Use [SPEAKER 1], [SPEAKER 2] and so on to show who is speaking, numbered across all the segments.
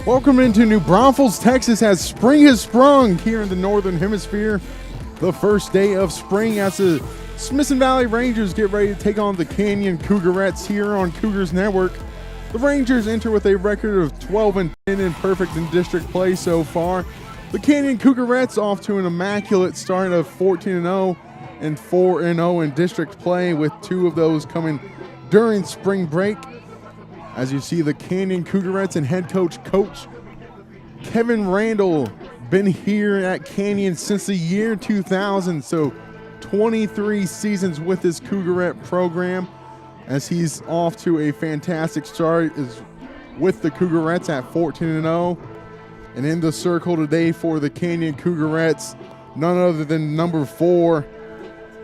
[SPEAKER 1] Welcome into New Braunfels, Texas, as spring has sprung here in the Northern Hemisphere. The first day of spring as the Smithson Valley Rangers get ready to take on the Canyon Coougarettes here on Cougars Network. The Rangers enter with a record of 12-10 and perfect in district play so far. The Canyon Coougarettes off to an immaculate start of 14-0 and 4-0 in district play, with two of those coming during spring break. As you see, the Canyon Coougarettes and head coach Kevin Randall been here at Canyon since the year 2000, so 23 seasons with this Cougarette program, as he's off to a fantastic start is with the Cougarettes at 14-0. And in the circle today for the Canyon Coougarettes, none other than number 4,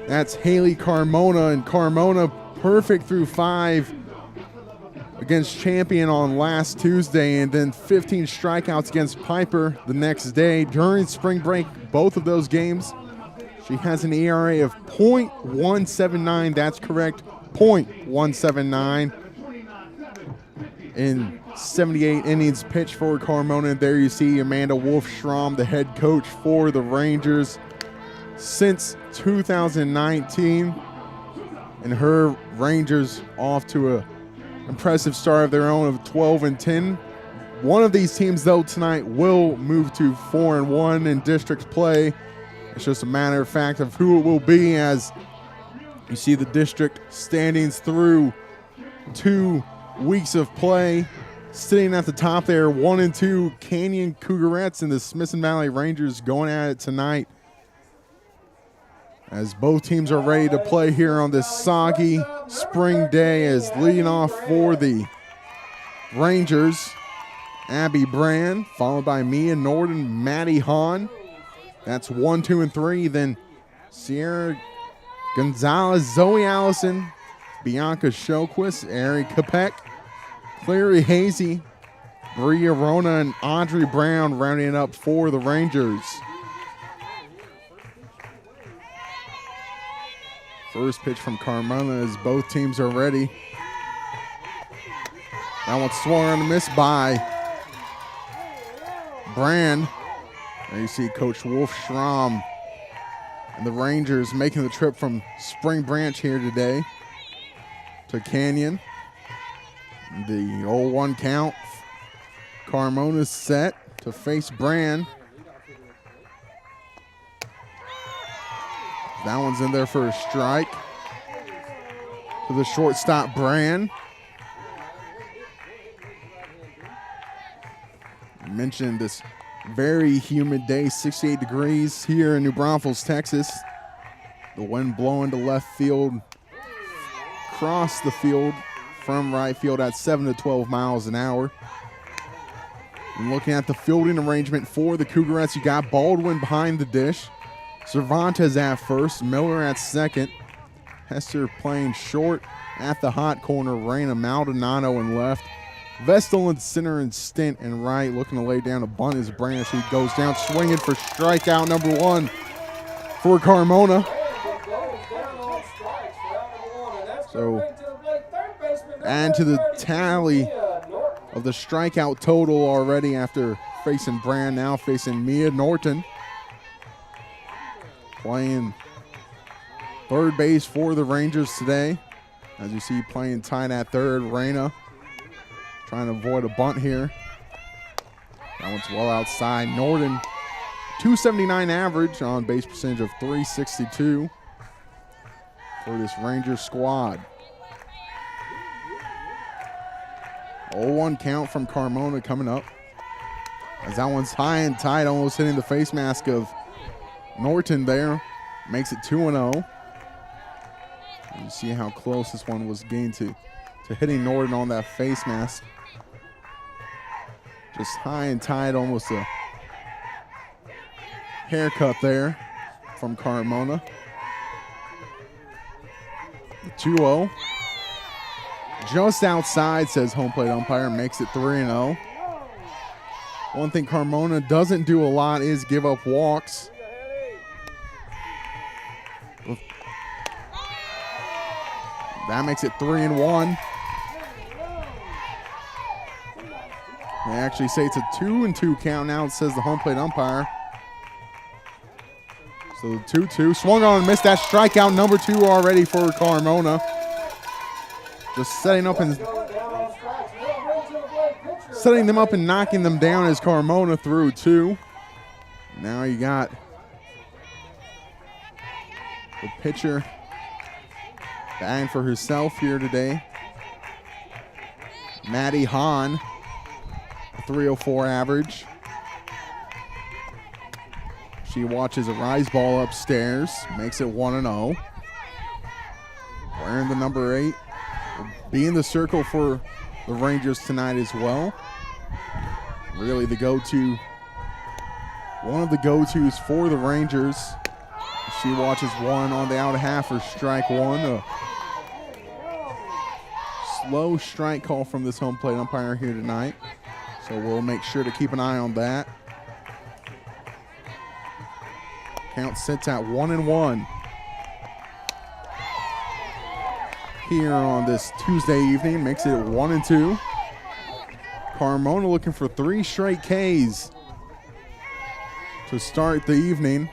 [SPEAKER 1] that's Haley Carmona, and Carmona perfect through 5 against Champion on last Tuesday, and then 15 strikeouts against Piper the next day. During spring break, both of those games, she has an ERA of .179. That's correct, .179 in 78 innings pitched for Carmona. And there you see Amanda Wolf-Schramm, the head coach for the Rangers since 2019, and her Rangers off to a impressive start of their own of 12-10. One of these teams, though, tonight will move to 4-1 in district play. It's just a matter of fact of who it will be, as you see the district standings through 2 weeks of play. Sitting at the top there, 1-2 Canyon Coougarettes and the Smithson Valley Rangers going at it tonight, as both teams are ready to play here on this soggy spring day. As leading off for the Rangers, Abby Brand, followed by Mia Norden, Maddie Hahn. That's 1, 2, and 3. Then Sierra Gonzalez, Zoe Allison, Bianca Shoquist, Erica Peck, Clary Hazy, Bria Rona, and Audrey Brown rounding it up for the Rangers. First pitch from Carmona as both teams are ready. That one swung on a miss by Brand. There you see Coach Wolf-Schramm and the Rangers making the trip from Spring Branch here today to Canyon. The 0-1 count. Carmona's set to face Brand. That one's in there for a strike. To the shortstop, Brand. I mentioned this very humid day, 68 degrees here in New Braunfels, Texas. The wind blowing to left field, across the field from right field at 7 to 12 miles an hour. And looking at the fielding arrangement for the Coougarettes, you got Baldwin behind the dish, Cervantes at first, Miller at second, Hester playing short at the hot corner, Raina Maldonado in left, Vestal in center, and Stint in right. Looking to lay down a bunt as Brand. She goes down swinging for strikeout number 1 for Carmona. So add to the tally of the strikeout total already after facing Brand, now facing Mia Norton. Playing third base for the Rangers today. As you see, playing tight at third, Raina trying to avoid a bunt here. That one's well outside. Norton, 279 average, on base percentage of 362 for this Rangers squad. 0-1 count from Carmona coming up, as that one's high and tight, almost hitting the face mask of Norton there. Makes it 2-0. You see how close this one was getting to hitting Norton on that face mask. Just high and tight, almost a haircut there from Carmona. 2-0. Just outside, says home plate umpire, makes it 3-0. One thing Carmona doesn't do a lot is give up walks. That makes it 3-1. They actually say it's a 2-2 count now, it says the home plate umpire. So the 2-2. Swung on and missed that strikeout number 2 already for Carmona. Just setting them up and knocking them down as Carmona threw 2. Now you got the pitcher batting for herself here today. Maddie Hahn, a 304 average. She watches a rise ball upstairs, makes it 1-0. Wearing the number 8. Will be in the circle for the Rangers tonight as well. Really the go-to, one of the go-tos for the Rangers. She watches 1 on the out half for strike 1. A slow strike call from this home plate umpire here tonight. So we'll make sure to keep an eye on that. Count sits at 1-1 here on this Tuesday evening. Makes it 1-2. Carmona looking for 3 straight Ks to start the evening.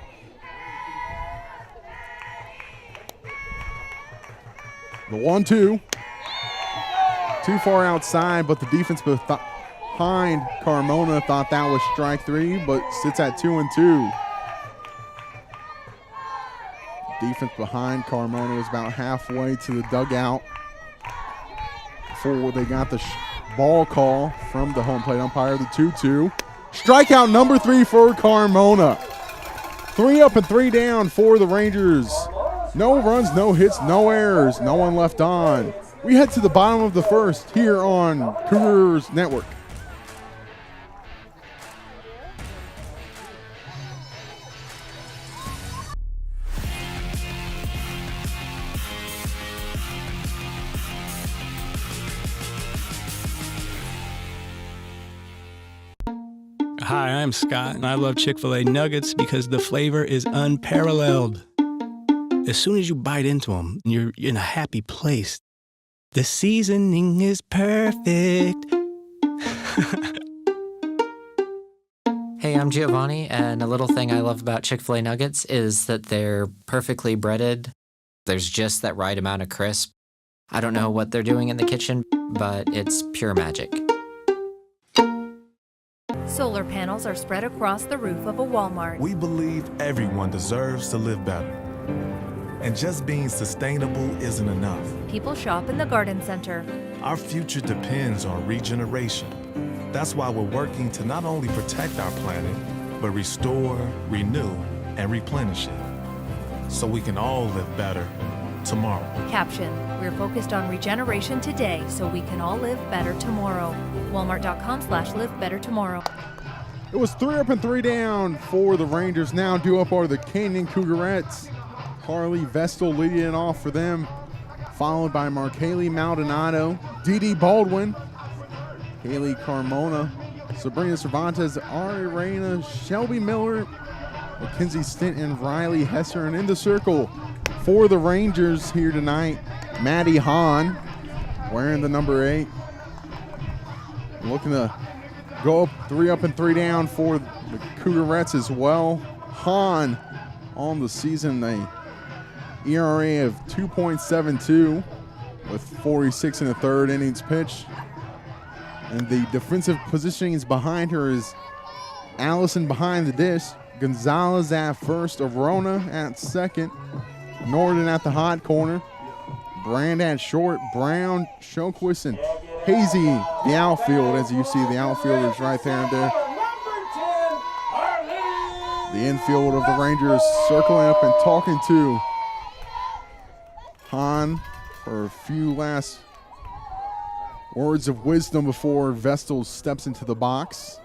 [SPEAKER 1] The 1-2. Too far outside, but the defense behind Carmona thought that was strike 3, but sits at 2-2. Defense behind Carmona was about halfway to the dugout before they got the ball call from the home plate umpire, the 2-2. Strikeout number 3 for Carmona. 3 up and 3 down for the Rangers. No runs, no hits, no errors, no one left on. We head to the bottom of the first here on Cougars Network.
[SPEAKER 2] Hi, I'm Scott, and I love Chick-fil-A nuggets because the flavor is unparalleled. As soon as you bite into them, you're in a happy place. The seasoning is perfect.
[SPEAKER 3] Hey, I'm Giovanni, and a little thing I love about Chick-fil-A nuggets is that they're perfectly breaded. There's just that right amount of crisp. I don't know what they're doing in the kitchen, but it's pure magic.
[SPEAKER 4] Solar panels are spread across the roof of a Walmart.
[SPEAKER 5] We believe everyone deserves to live better. And just being sustainable isn't enough.
[SPEAKER 4] People shop in the garden center.
[SPEAKER 5] Our future depends on regeneration. That's why we're working to not only protect our planet, but restore, renew, and replenish it. So we can all live better tomorrow.
[SPEAKER 4] Caption: we're focused on regeneration today so we can all live better tomorrow. Walmart.com/livebettertomorrow.
[SPEAKER 1] It was 3 up and 3 down for the Rangers. Now due up are the Canyon Cougarettes. Carly Vestal leading it off for them, followed by Markaylee Maldonado, Dee Baldwin, Haley Carmona, Sabrina Cervantes, Ari Reyna, Shelby Miller, Mackenzie Stint, and Riley Hesser. And in the circle for the Rangers here tonight, Maddie Hahn, wearing the number 8. Looking to go up 3 up and 3 down for the Cougarettes as well. Hahn on the season, a ERA of 2.72 with 46 in the third innings pitched. And the defensive positionings behind her is Allison behind the dish, Gonzalez at first, Arona at second, Norden at the hot corner, Brand at short, Brown, Shoquist, and Hazy the outfield. As you see, the outfielders right there and there. The infield of the Rangers circling up and talking to Hahn for a few last words of wisdom before Vestal steps into the box.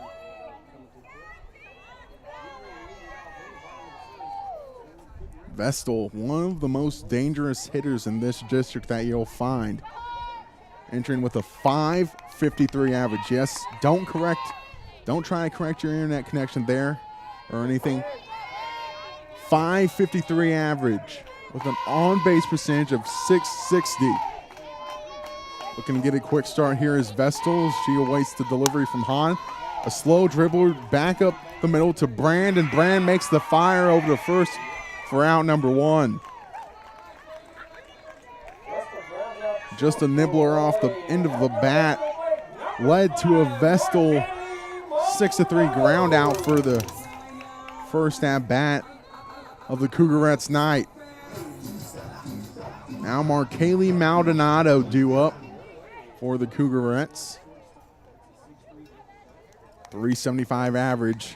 [SPEAKER 1] Vestal, one of the most dangerous hitters in this district that you'll find, entering with a .553 average. Yes, don't try to correct your internet connection there or anything. .553 average with an on-base percentage of .660. Looking to get a quick start here is Vestal. She awaits the delivery from Hahn. A slow dribble back up the middle to Brand, and Brand makes the fire over the first for out number 1. Just a nibbler off the end of the bat led to a Vestal 6-3 ground out for the first at bat of the Cougarettes night. Now Markaylee Maldonado due up for the Cougarettes. 375 average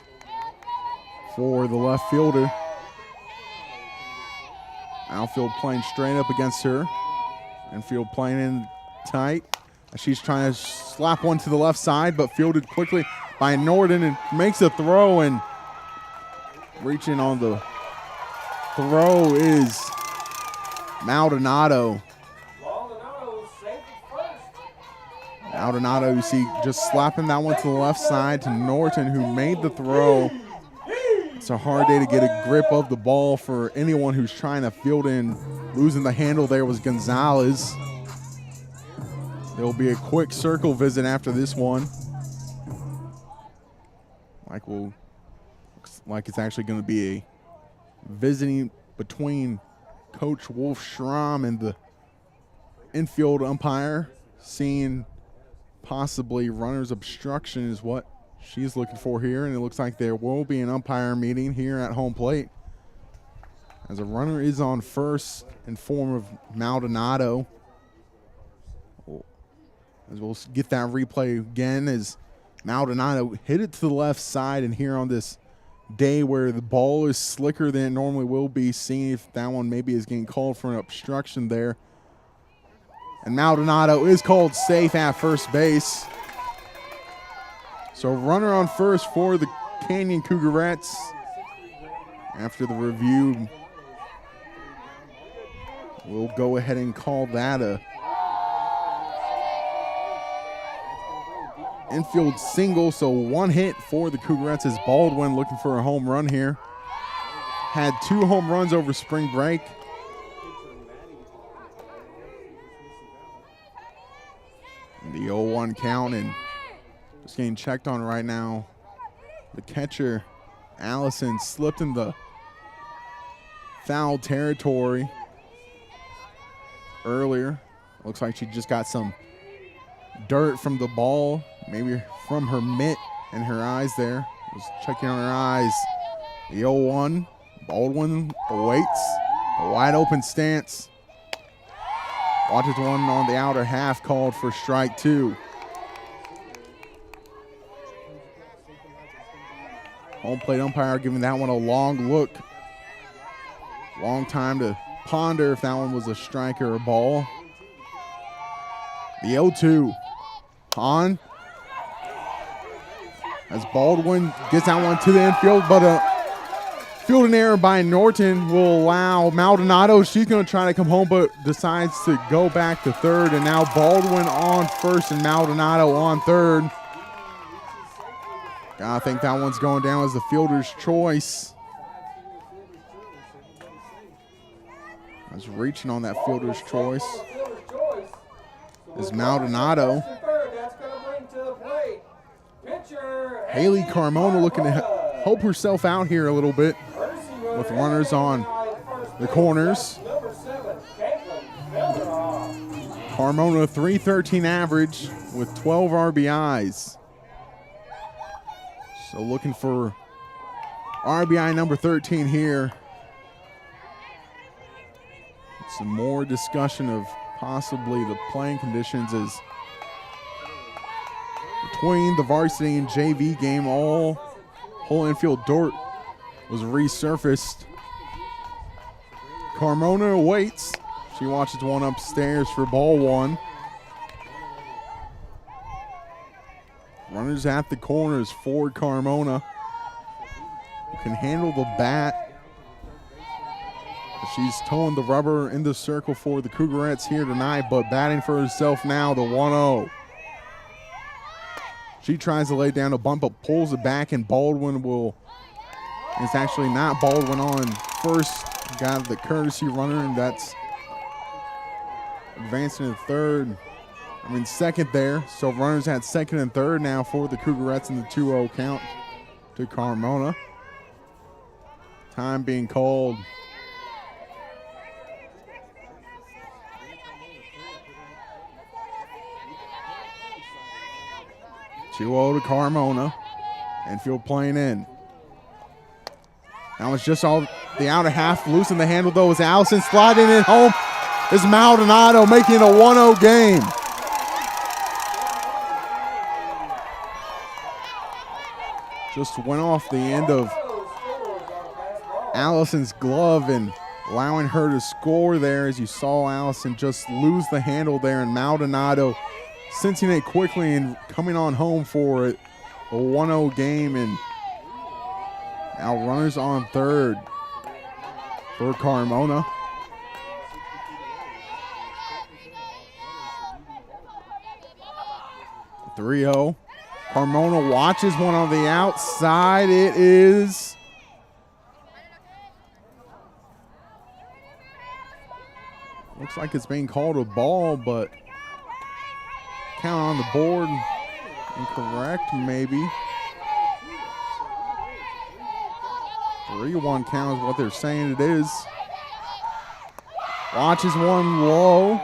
[SPEAKER 1] for the left fielder. Outfield playing straight up against her. Infield playing in tight. She's trying to slap one to the left side, but fielded quickly by Norton and makes a throw, and reaching on the throw is Maldonado. Maldonado, you see, just slapping that one to the left side to Norton, who made the throw. It's a hard day to get a grip of the ball for anyone who's trying to field in. Losing the handle there was Gonzalez. There will be a quick circle visit after this one. Looks like it's actually going to be a visiting between Coach Wolf Schramm and the infield umpire, seeing possibly runner's obstruction is what she's looking for here, and it looks like there will be an umpire meeting here at home plate as a runner is on first in form of Maldonado. As we'll get that replay again as Maldonado hit it to the left side, and here on this day where the ball is slicker than it normally will be, seeing if that one maybe is getting called for an obstruction there. And Maldonado is called safe at first base. So runner on first for the Canyon Cougarettes. After the review, we'll go ahead and call that a infield single. So one hit for the Cougarettes as Baldwin looking for a home run here. Had 2 home runs over spring break. The 0-1 count, and just getting checked on right now. The catcher, Allison, slipped in the foul territory earlier. Looks like she just got some dirt from the ball, maybe from her mitt and her eyes there. Was checking on her eyes. The 0-1, Baldwin awaits a wide open stance. Watches one on the outer half, called for strike 2. Home plate umpire giving that one a long look. Long time to ponder if that one was a strike or a ball. The 0-2. Hahn. As Baldwin gets that one to the infield, but a fielding error by Norton will allow Maldonado. She's going to try to come home, but decides to go back to third. And now Baldwin on first and Maldonado on third. I think that one's going down as the fielder's choice. I was reaching on that fielder's choice. Is Maldonado. Haley Carmona looking to help herself out here a little bit with runners on the corners. Carmona, .313 average with 12 RBIs. So looking for RBI number 13 here. Some more discussion of possibly the playing conditions as between the varsity and JV game, whole infield dirt was resurfaced. Carmona awaits. She watches one upstairs for ball 1. Runners at the corners for Carmona, who can handle the bat. She's towing the rubber in the circle for the Cougarettes here tonight, but batting for herself now, the 1-0. She tries to lay down a bump, but pulls it back, and Baldwin will. It's actually not Baldwin on first. Got the courtesy runner, and that's advancing to third. second there. So runners at second and third now for the Cougarettes in the 2-0 count to Carmona. Time being called. To Carmona. Infield playing in. Now it's just all the outer half. Losing the handle though is Allison. Sliding it home is Maldonado, making it a 1-0 game. Just went off the end of Allison's glove and allowing her to score there, as you saw Allison just lose the handle there, and Maldonado sensing it quickly and coming on home for it. A 1-0 game, and now runners on third for Carmona. (3-0). Carmona watches one on the outside. It is looks like it's being called a ball, but count on the board. Incorrect, maybe. 3-1 count is what they're saying it is. Watches one low.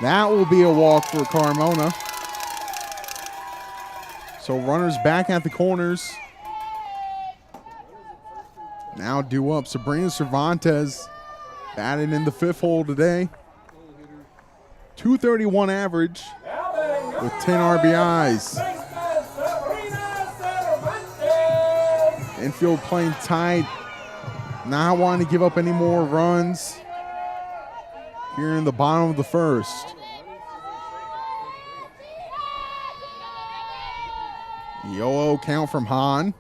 [SPEAKER 1] That will be a walk for Carmona. So runners back at the corners. Now due up. Sabrina Cervantes batting in the fifth hole today. 231 average with 10 RBIs. Infield playing tight. Not wanting to give up any more runs here in the bottom of the first. Yo-oh count from Hahn.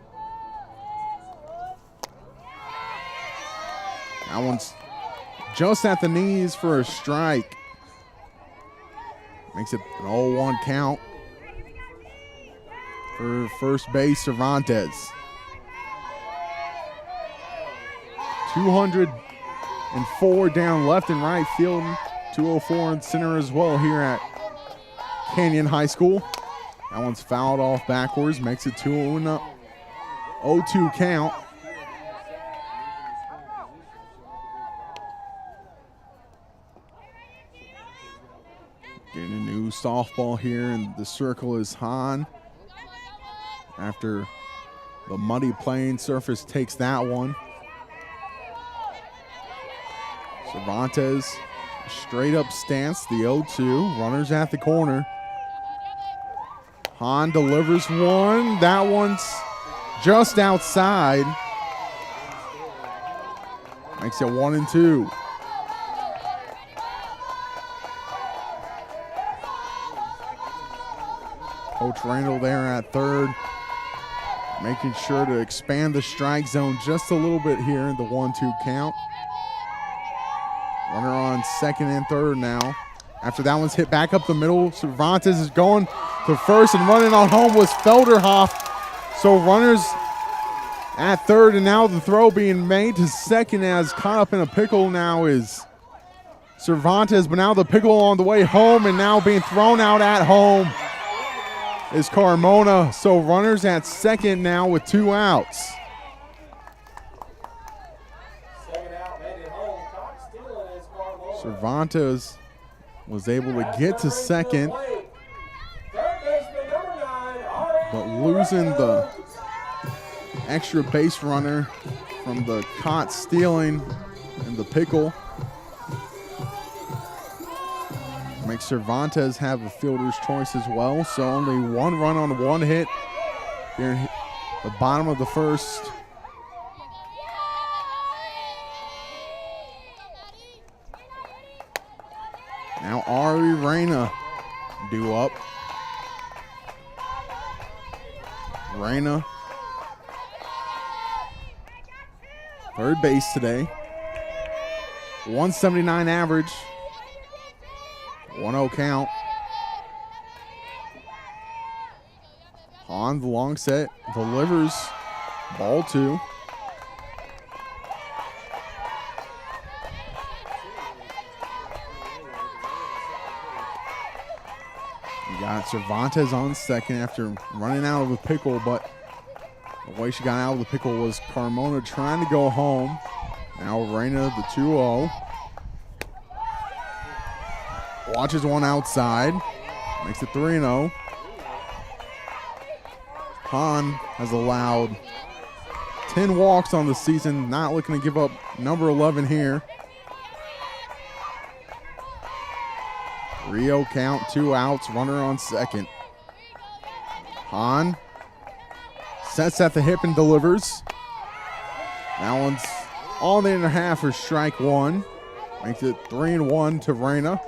[SPEAKER 1] That one's just at the knees for a strike. Makes it an 0-1 count for first base Cervantes. 204 down left and right field. 204 in center as well here at Canyon High School. That one's fouled off backwards, makes it 2-0 count. Getting a new softball here, and the circle is Hahn. After the muddy playing surface takes that one. Cervantes, straight up stance, the 0-2. Runners at the corner. Hahn delivers one. That one's just outside. Makes it 1-2. Coach Randall there at third, making sure to expand the strike zone just a little bit here in the 1-2 count. Runner on second and third now. After that one's hit back up the middle, Cervantes is going to first, and running on home was Felderhoff. So runners at third, and now the throw being made to second, as caught up in a pickle now is Cervantes, but now the pickle on the way home, and now being thrown out at home is Carmona. So runners at second now with 2 outs. Cervantes was able to get to second, but losing the extra base runner from the caught stealing and the pickle makes Cervantes have a fielder's choice as well. So only 1 run on 1 hit here in the bottom of the first. Now Ari Reyna due up. Reyna, third base today. 179 average. 1-0 count. On the long set, delivers. Ball 2. We got Cervantes on second after running out of the pickle, but the way she got out of the pickle was Carmona trying to go home. Now Reina, the 2-0. Watches one outside. Makes it 3-0. Hahn has allowed 10 walks on the season. Not looking to give up number 11 here. 3-0 count, 2 outs, runner on second. Hahn sets at the hip and delivers. That one's on the inner half for strike one. Makes it 3-1 to Reina.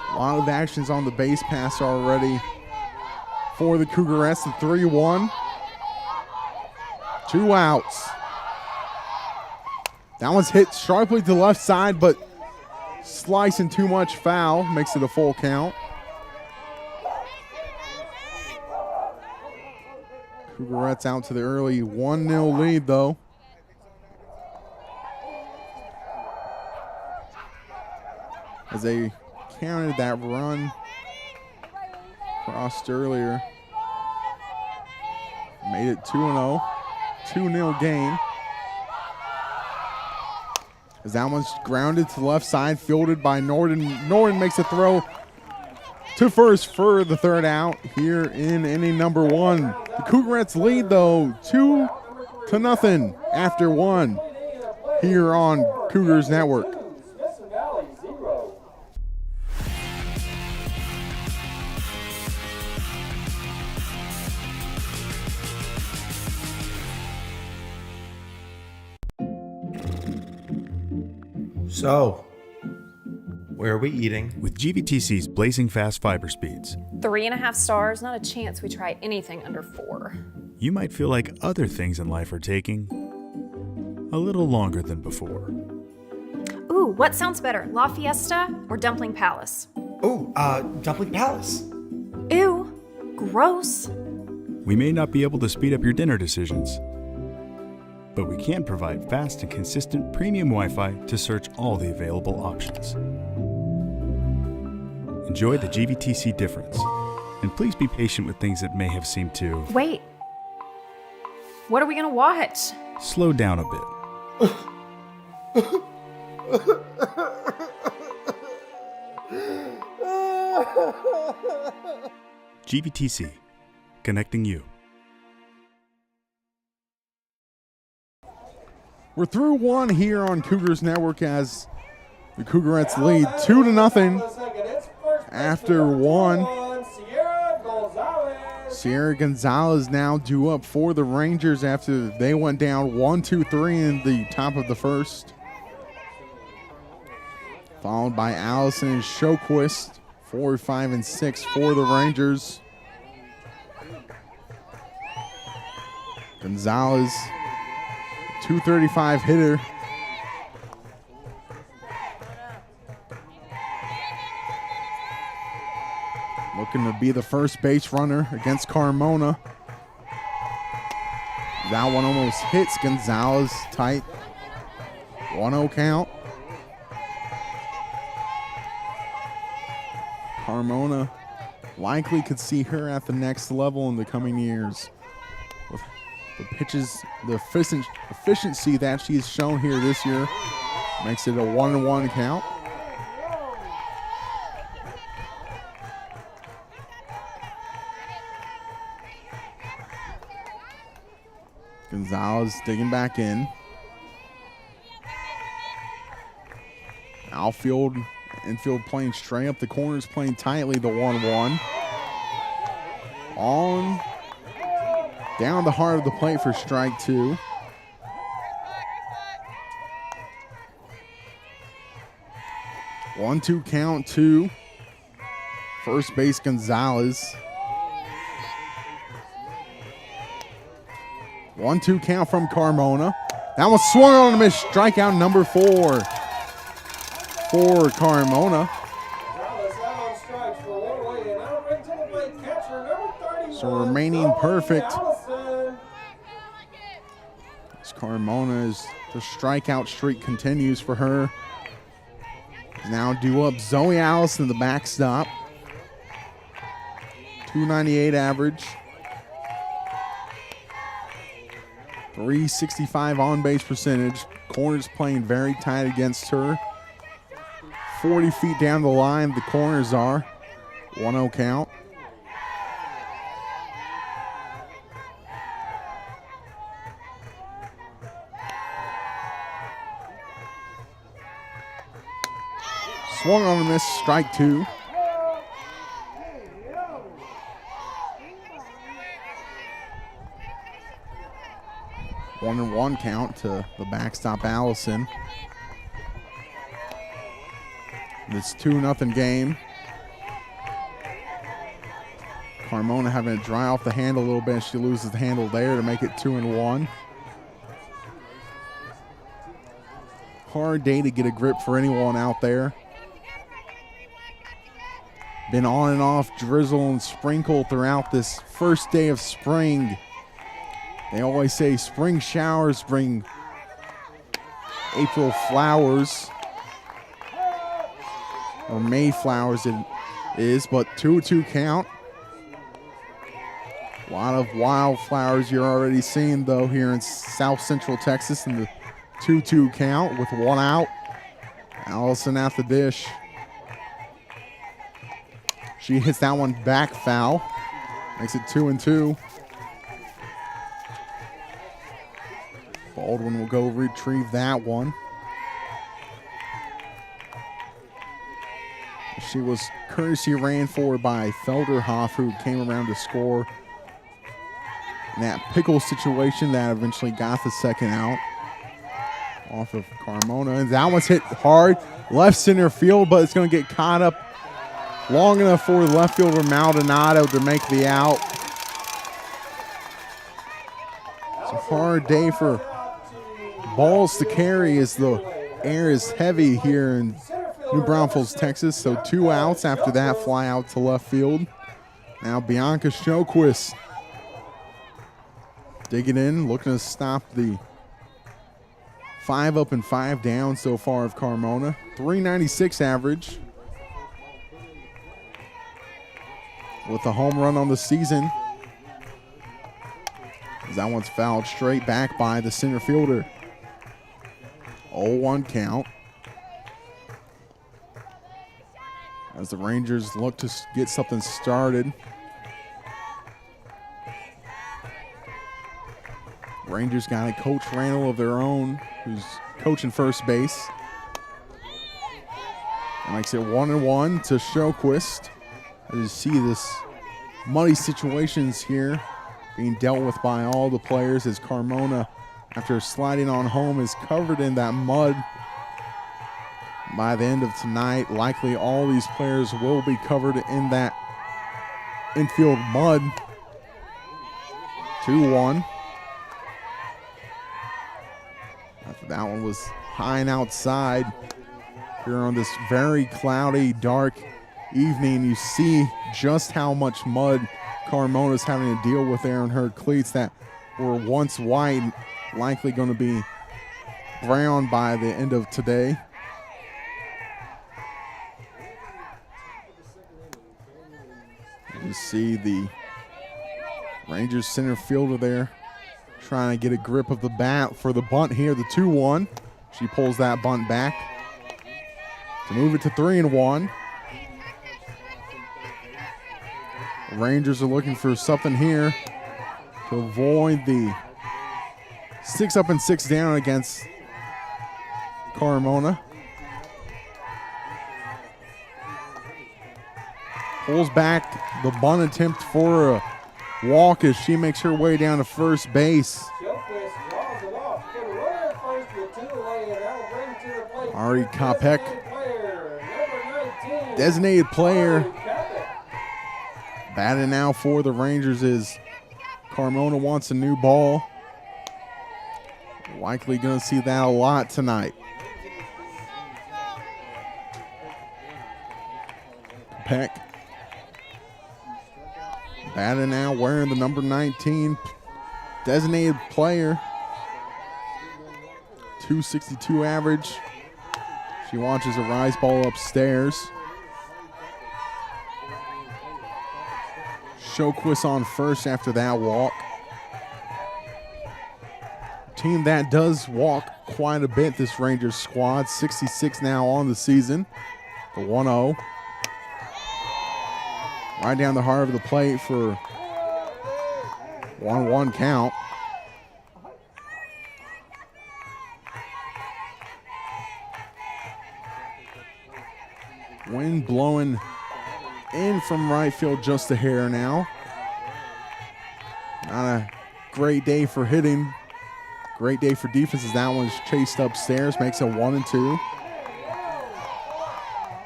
[SPEAKER 1] A lot of actions on the base pass already for the Cougarettes. The 3-1. 2 outs. That one's hit sharply to the left side, but slicing too much foul. Makes it a full count. Cougarettes out to the early 1-0 lead, though. As they counted that run crossed earlier. Made it 2-0. 2-0 game. As that one's grounded to the left side, fielded by Norden. Norden makes a throw to first for the third out here in inning number 1. The Cougarettes lead, though, 2-0 after 1 here on Cougars Network.
[SPEAKER 6] So, where are we eating?
[SPEAKER 7] With GVTC's blazing fast fiber speeds,
[SPEAKER 8] 3.5 stars, not a chance we try anything under 4.
[SPEAKER 7] you might feel like other things in life are taking a little longer than before.
[SPEAKER 8] Ooh, what sounds better, La Fiesta or Dumpling Palace?
[SPEAKER 6] Oh, Dumpling Palace.
[SPEAKER 8] Ew, gross.
[SPEAKER 7] We may not be able to speed up your dinner decisions, but we can provide fast and consistent premium Wi-Fi to search all the available options. Enjoy the GVTC difference, and please be patient with things that may have seemed to
[SPEAKER 8] Wait, what are we gonna watch?
[SPEAKER 7] slow down a bit. GVTC, connecting you.
[SPEAKER 1] We're through 1 here on Cougars Network as the Cougarettes lead 2-0 after 1. Sierra Gonzalez now due up for the Rangers after they went down 1-2-3 in the top of the first. Followed by Allison and Shoquist, 4, 5, and 6 for the Rangers. Gonzalez, 235 hitter. Looking to be the first base runner against Carmona. That one almost hits Gonzalez tight. 1-0 count. Carmona likely could see her at the next level in the coming years. With the pitches, the efficiency that she's shown here this year makes it a 1-1 count. Gonzalez digging back in. Outfield, infield playing straight up the corners, playing tightly the 1-1. On down the heart of the plate for strike 2. One-two count to first base Gonzalez. 1-2 count from Carmona. That one swung on and missed. Strikeout number 4 for Carmona. So remaining perfect. Carmona the strikeout streak continues for her. Now due up Zoe Allison, the backstop. 298 average. 365 on-base percentage. Corners playing very tight against her. 40 feet down the line, the corners are. 1-0 count. Swung on a miss, strike two. One and one count to the backstop Allison. It's 2-0 game. Carmona having to dry off the handle a little bit. She loses the handle there to make it 2-1. Hard day to get a grip for anyone out there. Been on and off drizzle and sprinkle throughout this first day of spring. They always say spring showers bring April flowers. Or May flowers it is, but 2-2 count. A lot of wildflowers you're already seeing, though, here in South Central Texas in the 2-2 count with one out. Allison at the dish. She hits that one back foul. Makes it 2-2. Baldwin will go retrieve that one. She was courtesy ran for by Felderhoff, who came around to score in that pickle situation that eventually got the second out off of Carmona. And that one's hit hard left center field, but it's going to get caught up long enough for the left fielder Maldonado to make the out. It's a hard day for balls to carry as the air is heavy here in New Braunfels, Texas. So 2 outs after that fly out to left field. Now Bianca Sjoquist digging in, looking to stop the 5 up and 5 down so far of Carmona. 396 average. With a home run on the season. As that one's fouled straight back by the center fielder. 0-1 count. As the Rangers look to get something started. Rangers got a Coach Randall of their own, who's coaching first base. That makes it 1-1 to Sjoquist. As you see this muddy situations here being dealt with by all the players as Carmona, after sliding on home, is covered in that mud. By the end of tonight, likely all these players will be covered in that infield mud. 2-1. After that one was high and outside. Here on this very cloudy, dark evening, you see just how much mud Carmona's having to deal with there on her cleats that were once white, likely going to be brown by the end of today. You see the Rangers center fielder there trying to get a grip of the bat for the bunt here, the 2-1. She pulls that bunt back to move it to 3-1. Rangers are looking for something here to avoid the 6 up and 6 down against Carmona. Pulls back the bunt attempt for a walk as she makes her way down to first base. Ari Kopek, designated player. Batting now for the Rangers is Carmona wants a new ball. Likely going to see that a lot tonight. Peck. Batting now wearing the number 19 designated player. .262 average. She watches a rise ball upstairs. Shoquist on first after that walk. Team that does walk quite a bit, this Rangers squad. 66 now on the season. The 1-0. Right down the heart of the plate for 1-1 count. Wind blowing in from right field just a hair now. Not a great day for hitting. Great day for defenses. That one's chased upstairs, makes it 1-2.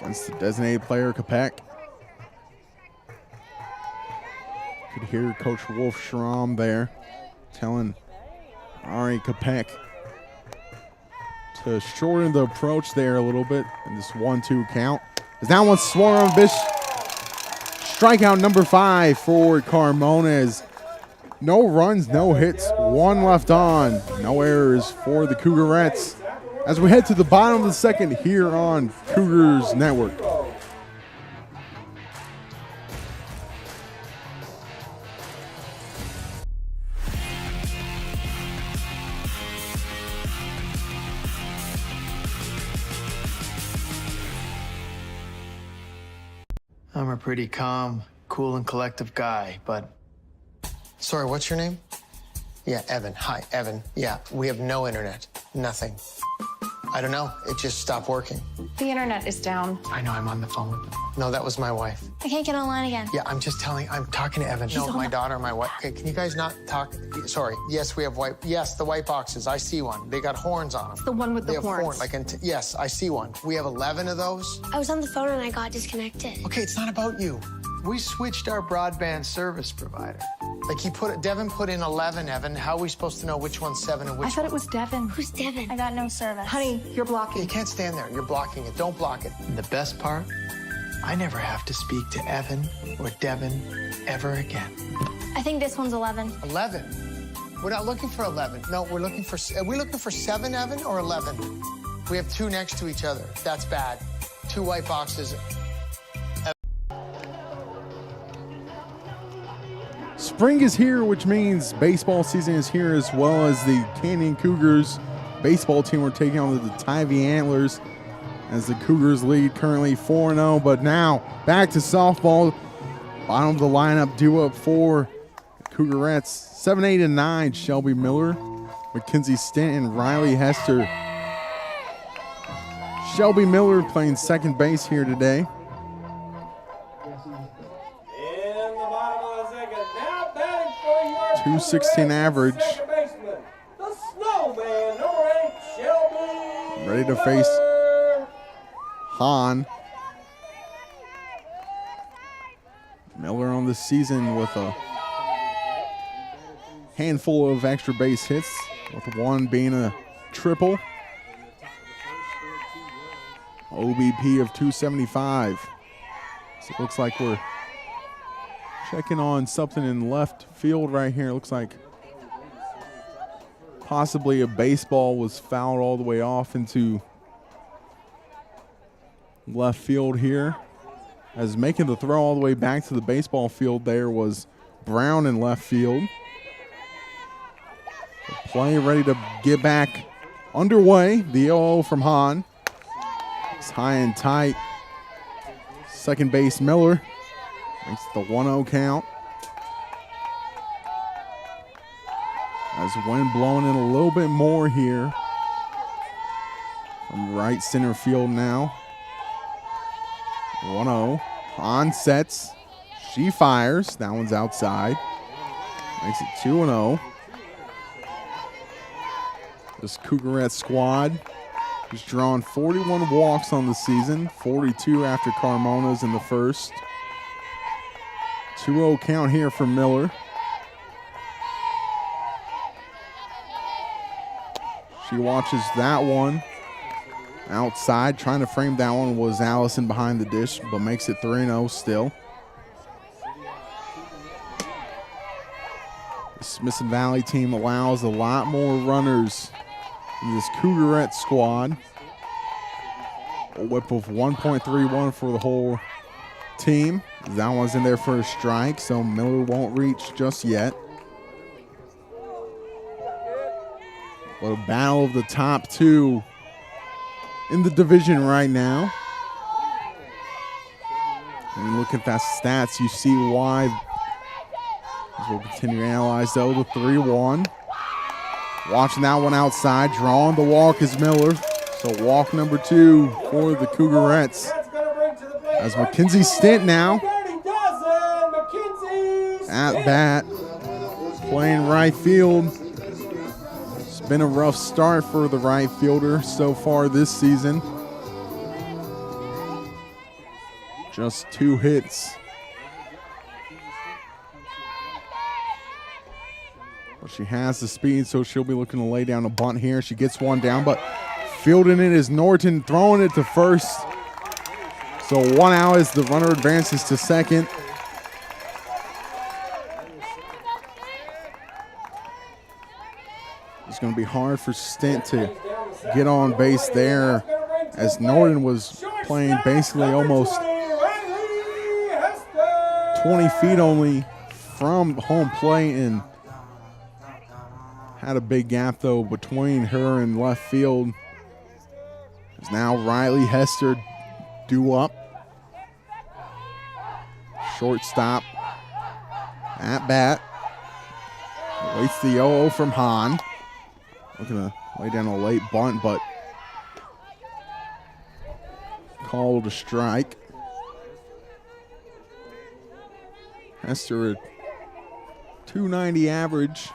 [SPEAKER 1] Against the designated player, Capek. Could hear Coach Wolf Schramm there telling Ari Capek to shorten the approach there a little bit in this 1-2 count. As that one swung on Bish. Strikeout number 5 for Carmona. No runs, no hits, 1 left on. No errors for the Cougarettes as we head to the bottom of the second here on Cougars Network.
[SPEAKER 9] I'm a pretty calm, cool, and collective guy, but... Sorry, what's your name? Yeah, Evan. Hi, Evan. Yeah, we have no internet. Nothing. I don't know. It just stopped working.
[SPEAKER 8] The internet is down.
[SPEAKER 9] I know, I'm on the phone with them. No, that was my wife.
[SPEAKER 10] I can't get online again.
[SPEAKER 9] Yeah, I'm talking to Evan. No, my daughter, my wife. Okay, can you guys not talk? Sorry. Yes, we have white. Yes, the white boxes. I see one. They got horns on them.
[SPEAKER 8] The one with
[SPEAKER 9] they
[SPEAKER 8] the
[SPEAKER 9] have
[SPEAKER 8] horns.
[SPEAKER 9] Yes, I see one. We have 11 of those.
[SPEAKER 10] I was on the phone and I got disconnected.
[SPEAKER 9] Okay, it's not about you. We switched our broadband service provider. Like Devin put in 11, Evan. How are we supposed to know which one's 7 and which
[SPEAKER 8] I thought it was Devin.
[SPEAKER 10] Who's Devin? I got no service.
[SPEAKER 8] Honey, you're blocking.
[SPEAKER 9] You can't stand there. You're blocking it. Don't block it. And the best part, I never have to speak to Evan or Devin ever again.
[SPEAKER 10] I think this one's 11.
[SPEAKER 9] 11? We're not looking for 11. No, are we looking for 7, Evan, or 11? We have 2 next to each other. That's bad. 2 white boxes.
[SPEAKER 1] Spring is here, which means baseball season is here, as well as the Canyon Cougars baseball team. We're taking on the Tybee Antlers as the Cougars lead currently 4-0. But now back to softball. Bottom of the lineup due up for Cougarettes. 7, 8, and 9, Shelby Miller, Mackenzie Stint, and Riley Hester. Shelby Miller playing second base here today. 216 average. Ready to face Hahn. Miller on the season with a handful of extra base hits, with one being a triple. OBP of 275. So it looks like we're checking on something in left field right here. It looks like possibly a baseball was fouled all the way off into left field here. As making the throw all the way back to the baseball field there was Brown in left field. The play ready to get back underway. The 0-0 from Hahn. It's high and tight. Second base Miller makes the 1-0 count. As wind blowing in a little bit more here from right center field now. 1-0. Hahn sets. She fires. That one's outside. Makes it 2-0. This Cougarette squad has drawn 41 walks on the season, 42 after Carmona's in the first. 2-0 count here for Miller. She watches that one outside. Trying to frame that one was Allison behind the dish, but makes it 3-0 still. The Smithson Valley team allows a lot more runners in this Cougarette squad. A whip of 1.31 for the whole team. That one's in there for a strike, so Miller won't reach just yet. But a battle of the top two in the division right now. When you look at that stats, you see why. As we'll continue to analyze though, the 3-1. Watching that one outside, drawing the walk is Miller. So walk number 2 for the Cougarettes. As Mackenzie Stint now at bat, playing right field. It's been a rough start for the right fielder so far this season. Just 2 hits. But she has the speed, so she'll be looking to lay down a bunt here. She gets one down, but fielding it is Norton, throwing it to first. So 1 out as the runner advances to second. It's going to be hard for Stint to get on base there, as Norton was playing basically almost 20 feet only from home plate, and had a big gap though between her and left field. As now Riley Hester due up. Shortstop at bat. Waits the 0-0 from Hahn. Looking to lay down a late bunt, but called a strike. Hester at 290 average.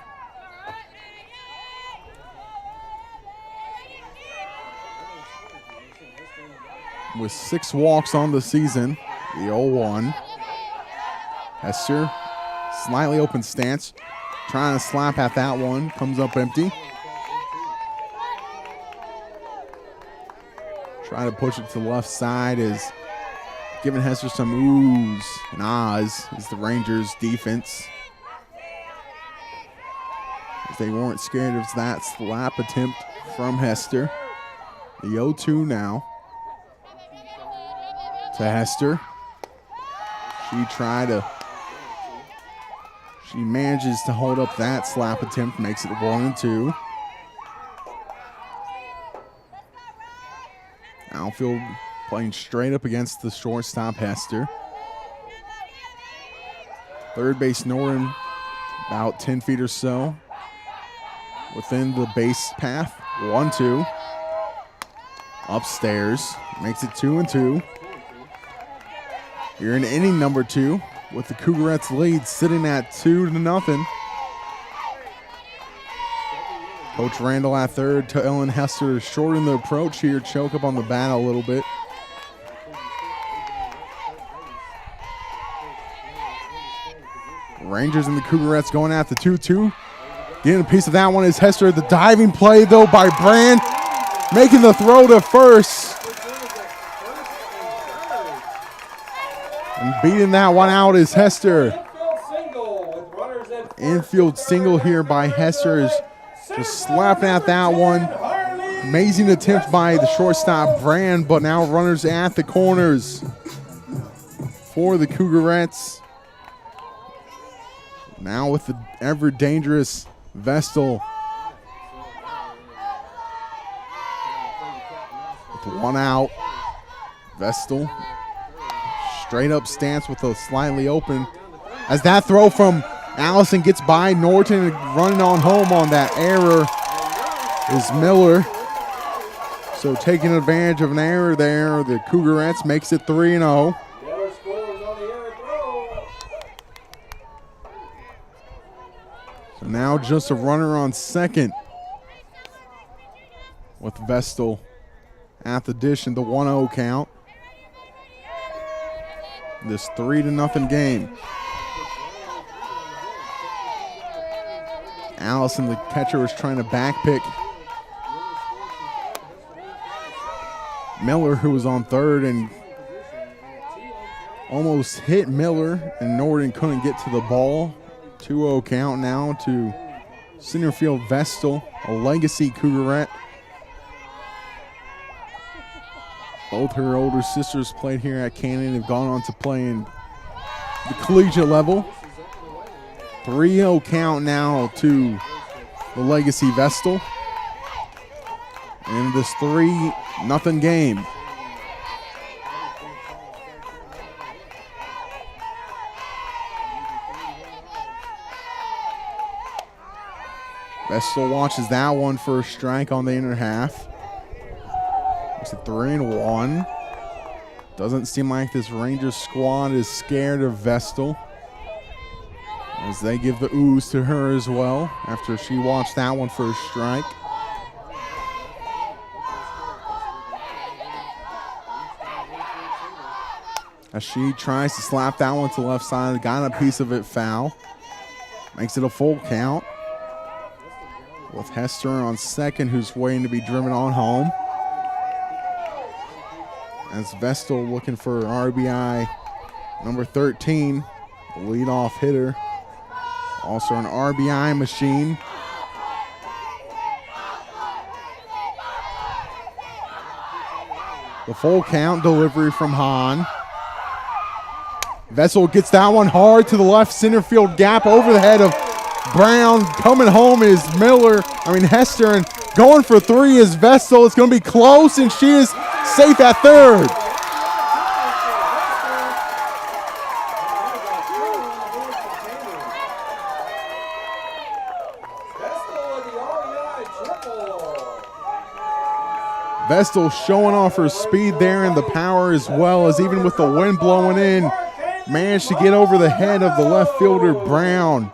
[SPEAKER 1] With 6 walks on the season, the 0-1. Hester, slightly open stance, trying to slap at that one, comes up empty. Try to push it to the left side, is giving Hester some oohs and ahs as the Rangers defense. As they weren't scared of that slap attempt from Hester. The 0-2 now. To Hester. She manages to hold up that slap attempt, makes it 1-2. Outfield playing straight up against the shortstop Hester. Third base Norton, about 10 feet or so within the base path. 1-2. Upstairs, makes it 2-2. You're in inning number 2 with the Cougarettes lead sitting at 2-0. Coach Randall at third, telling Hester to shorten the approach here, choke up on the bat a little bit. Rangers and the Cougarettes going at the 2-2. Getting a piece of that one is Hester. The diving play though by Brand, making the throw to first. And beating that one out is Hester. Infield single here by Hester, is just slapping at that one. Amazing attempt by the shortstop Brand, but now runners at the corners for the Cougarettes. Now with the ever dangerous Vestal. With 1 out, Vestal. Straight up stance with a slightly open. As that throw from Allison gets by Norton, running on home on that error is Miller. So taking advantage of an error there, the Cougarettes makes it 3-0. So now just a runner on second with Vestal at the dish in the 1-0 count. This 3-0 game. Allison, the catcher, was trying to backpick Miller, who was on third, and almost hit Miller, and Norton couldn't get to the ball. 2-0 count now to center field Vestal, a legacy Cougarette, Both her older sisters played here at Canyon, have gone on to play in the collegiate level. 3-0 count now to the Legacy Vestal in this 3-0 game. Vestal watches that one for a strike on the inner half. It's a 3-1. Doesn't seem like this Rangers squad is scared of Vestal, as they give the ooze to her as well after she watched that one for a strike. As she tries to slap that one to the left side, got a piece of it foul. Makes it a full count, with Hester on second, who's waiting to be driven on home. As Vestal looking for RBI number 13, the leadoff hitter. Also an RBI machine. The full count delivery from Hahn. Vestal gets that one hard to the left center field gap over the head of Brown. Coming home is Hester, and going for three is Vestal. It's going to be close, and she is safe at third. Vestal showing off her speed there and the power, as well as, even with the wind blowing in, managed to get over the head of the left fielder Brown,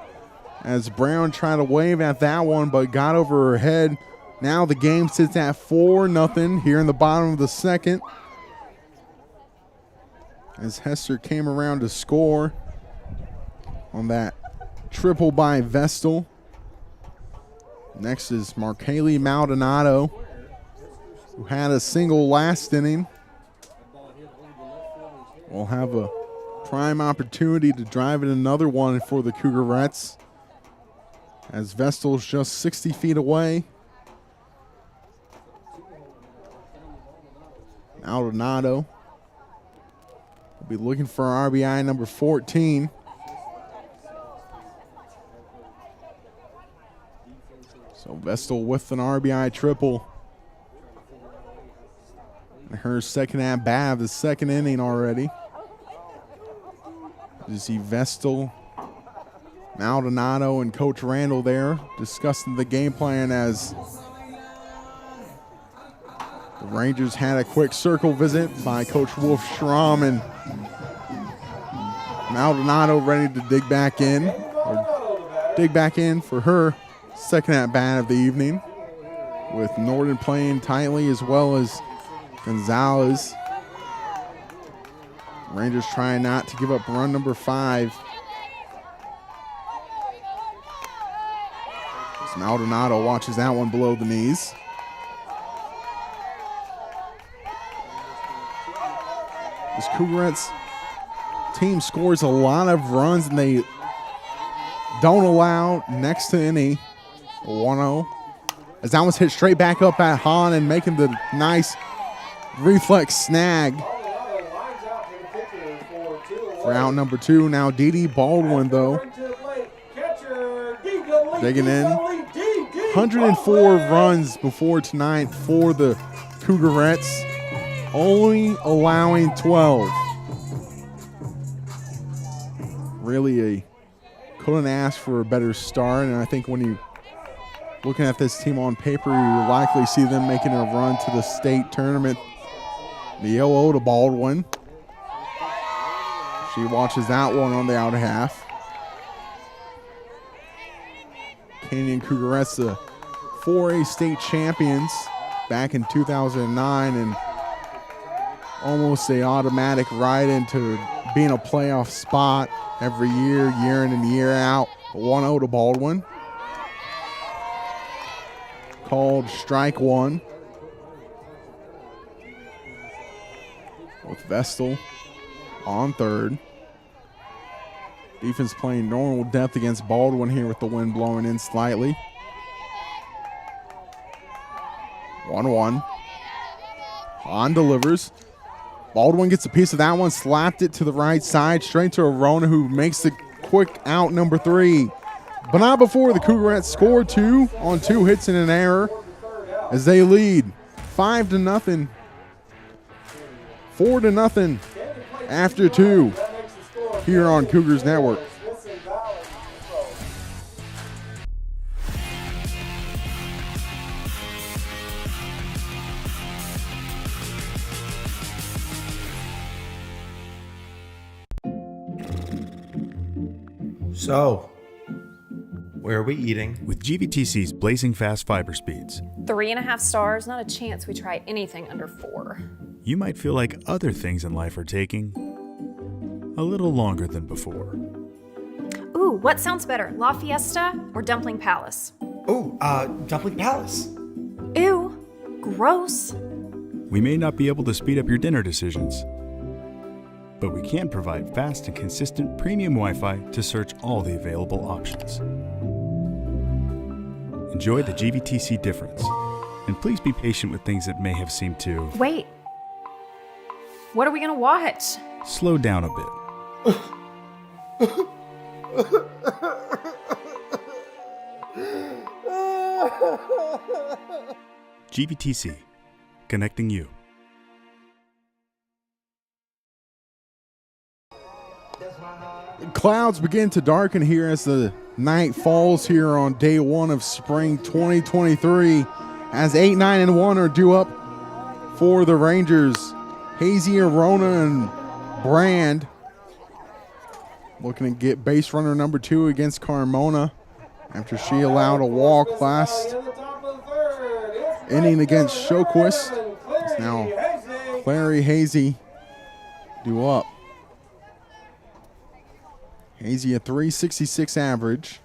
[SPEAKER 1] as Brown tried to wave at that one but got over her head. Now the game sits at 4-0 here in the bottom of the second, as Hester came around to score on that triple by Vestal. Next is Markaylee Maldonado, who had a single last inning. Will have a prime opportunity to drive in another one for the Cougarattes, as Vestal's just 60 feet away. Maldonado will be looking for RBI number 14. So Vestal with an RBI triple. Her second at bat of the second inning already. You see Vestal, Maldonado, and Coach Randall there discussing the game plan, as the Rangers had a quick circle visit by Coach Wolf Schramm, and Maldonado ready to dig back in for her second at bat of the evening, with Norton playing tightly as well as Gonzalez. Rangers trying not to give up run number 5. As Maldonado watches that one below the knees. This Cougarettes team scores a lot of runs, and they don't allow next to any. 1-0. As that one's hit straight back up at Hahn, and making the nice reflex snag for out number 2. Now Dee Baldwin, though, digging in. 104 runs before tonight for the Cougarettes, only allowing 12. Really couldn't ask for a better start, and I think when you looking at this team on paper, you likely see them making a run to the state tournament. The 0-0 to Baldwin. She watches that one on the outer half. Canyon Cougarattes, the 4A state champions back in 2009, and almost a automatic ride into being a playoff spot every year, year in and year out. 1-0 to Baldwin. Called strike one. With Vestal on third. Defense playing normal depth against Baldwin here with the wind blowing in slightly. 1-1. On delivers. Baldwin gets a piece of that one, slapped it to the right side, straight to Arona, who makes the quick out number 3. But not before the Cougarettes score 2 on 2 hits and an error as they lead 5-0, 4-0 after 2 here on Cougars Network.
[SPEAKER 6] So, where are we eating?
[SPEAKER 7] With GVTC's blazing fast fiber speeds,
[SPEAKER 8] 3.5 stars, not a chance we try anything under 4.
[SPEAKER 7] you might feel like other things in life are taking a little longer than before.
[SPEAKER 8] Ooh, what sounds better, La Fiesta or Dumpling Palace?
[SPEAKER 6] Ooh, Dumpling Palace.
[SPEAKER 8] Ew, gross.
[SPEAKER 7] We may not be able to speed up your dinner decisions, but we can provide fast and consistent premium Wi-Fi to search all the available options. Enjoy the GVTC difference, and please be patient with things that may have seemed to
[SPEAKER 8] Wait, what are we gonna watch?
[SPEAKER 7] slow down a bit. GVTC, connecting you.
[SPEAKER 1] Clouds begin to darken here as the night falls here on day 1 of spring 2023 as 8, 9, and 1 are due up for the Rangers. Hazy, Arona, and Brand looking to get base runner number 2 against Carmona after she allowed a walk last inning against Shoquist. It's now Clary Hazy due up. Hazy a 366 average,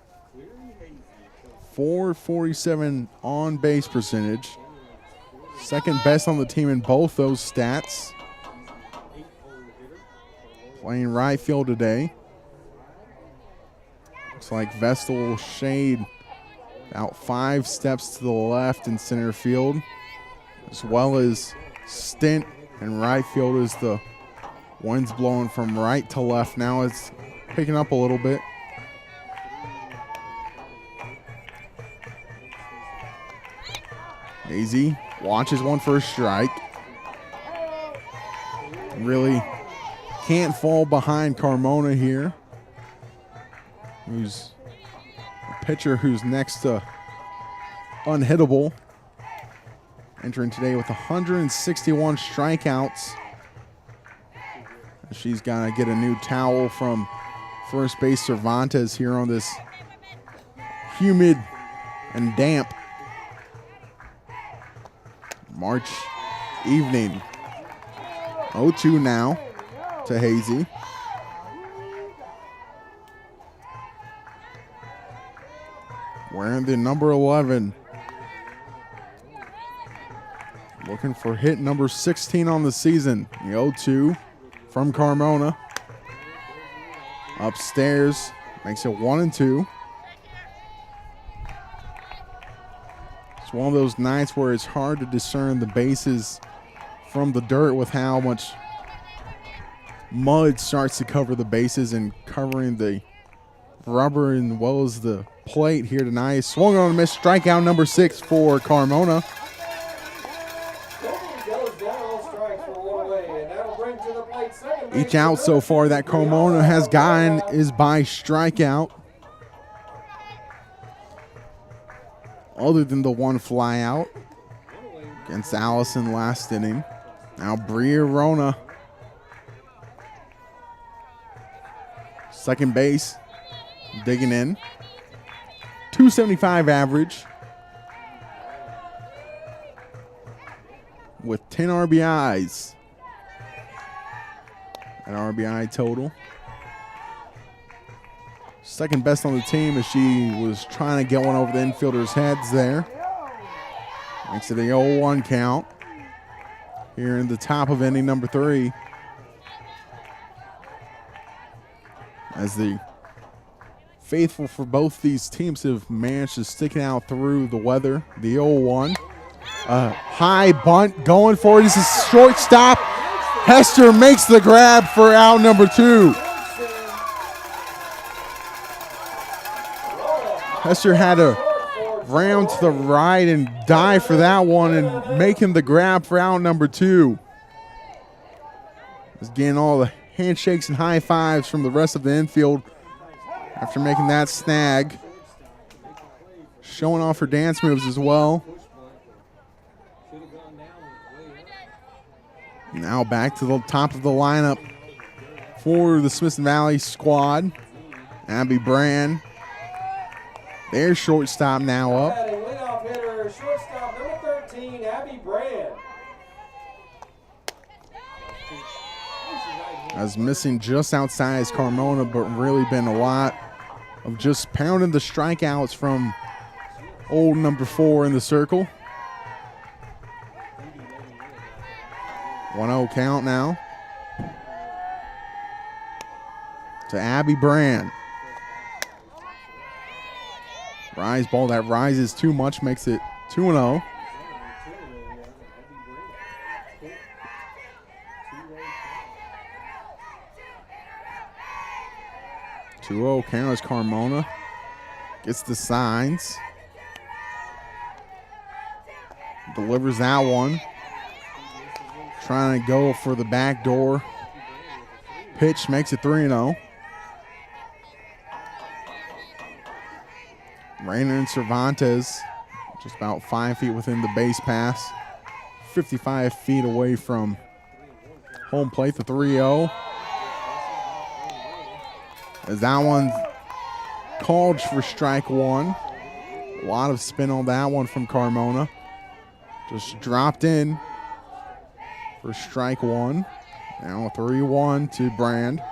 [SPEAKER 1] 447 on base percentage, second best on the team in both those stats. Playing right field today. Looks like Vestal will shade about 5 steps to the left in center field, as well as Stint in right field as the wind's blowing from right to left. Now it's picking up a little bit. Hazy watches one for a strike. Really can't fall behind Carmona here, who's a pitcher who's next to unhittable. Entering today with 161 strikeouts. She's got to get a new towel from first base Cervantes here on this humid and damp March evening. 0-2 now to Hazy. Wearing the number 11. Looking for hit number 16 on the season. The 0-2 from Carmona. Upstairs, makes it 1-2. It's one of those nights where it's hard to discern the bases from the dirt with how much mud starts to cover the bases and covering the rubber as well as the plate here tonight. Swung on a miss, strikeout number 6 for Carmona. Each out so far that Carmona has gotten is by strikeout, other than the one fly out against Allison last inning. Now Bria Rona, second base, digging in. 275 average with 10 RBIs. An RBI total. Second best on the team as she was trying to get one over the infielders' heads there. Makes it a 0-1 count here in the top of inning number 3. As the faithful for both these teams have managed to stick it out through the weather. The 0-1. high bunt going for it. This is shortstop. Hester makes the grab for out number 2. Hester had to round to the right and dive for that one and making the grab for out number 2. Just getting all the handshakes and high fives from the rest of the infield after making that snag. Showing off her dance moves as well. Now back to the top of the lineup for the Smithson Valley squad. Abby Brand. Their shortstop now up.
[SPEAKER 11] Leadoff hitter, shortstop number 13, Abby Brand.
[SPEAKER 1] As missing just outside is Carmona, but really been a lot of just pounding the strikeouts from old number 4 in the circle. 1-0 count now to Abby Brand. Rise ball that rises too much, makes it 2-0. Count as Carmona gets the signs. Delivers that one. Trying to go for the back door. Pitch makes it 3-0. Rayner and Cervantes just about 5 feet within the base pass. 55 feet away from home plate, the 3-0. As that one called for strike 1. A lot of spin on that one from Carmona. Just dropped in for strike 1. Now 3-1 to Brand.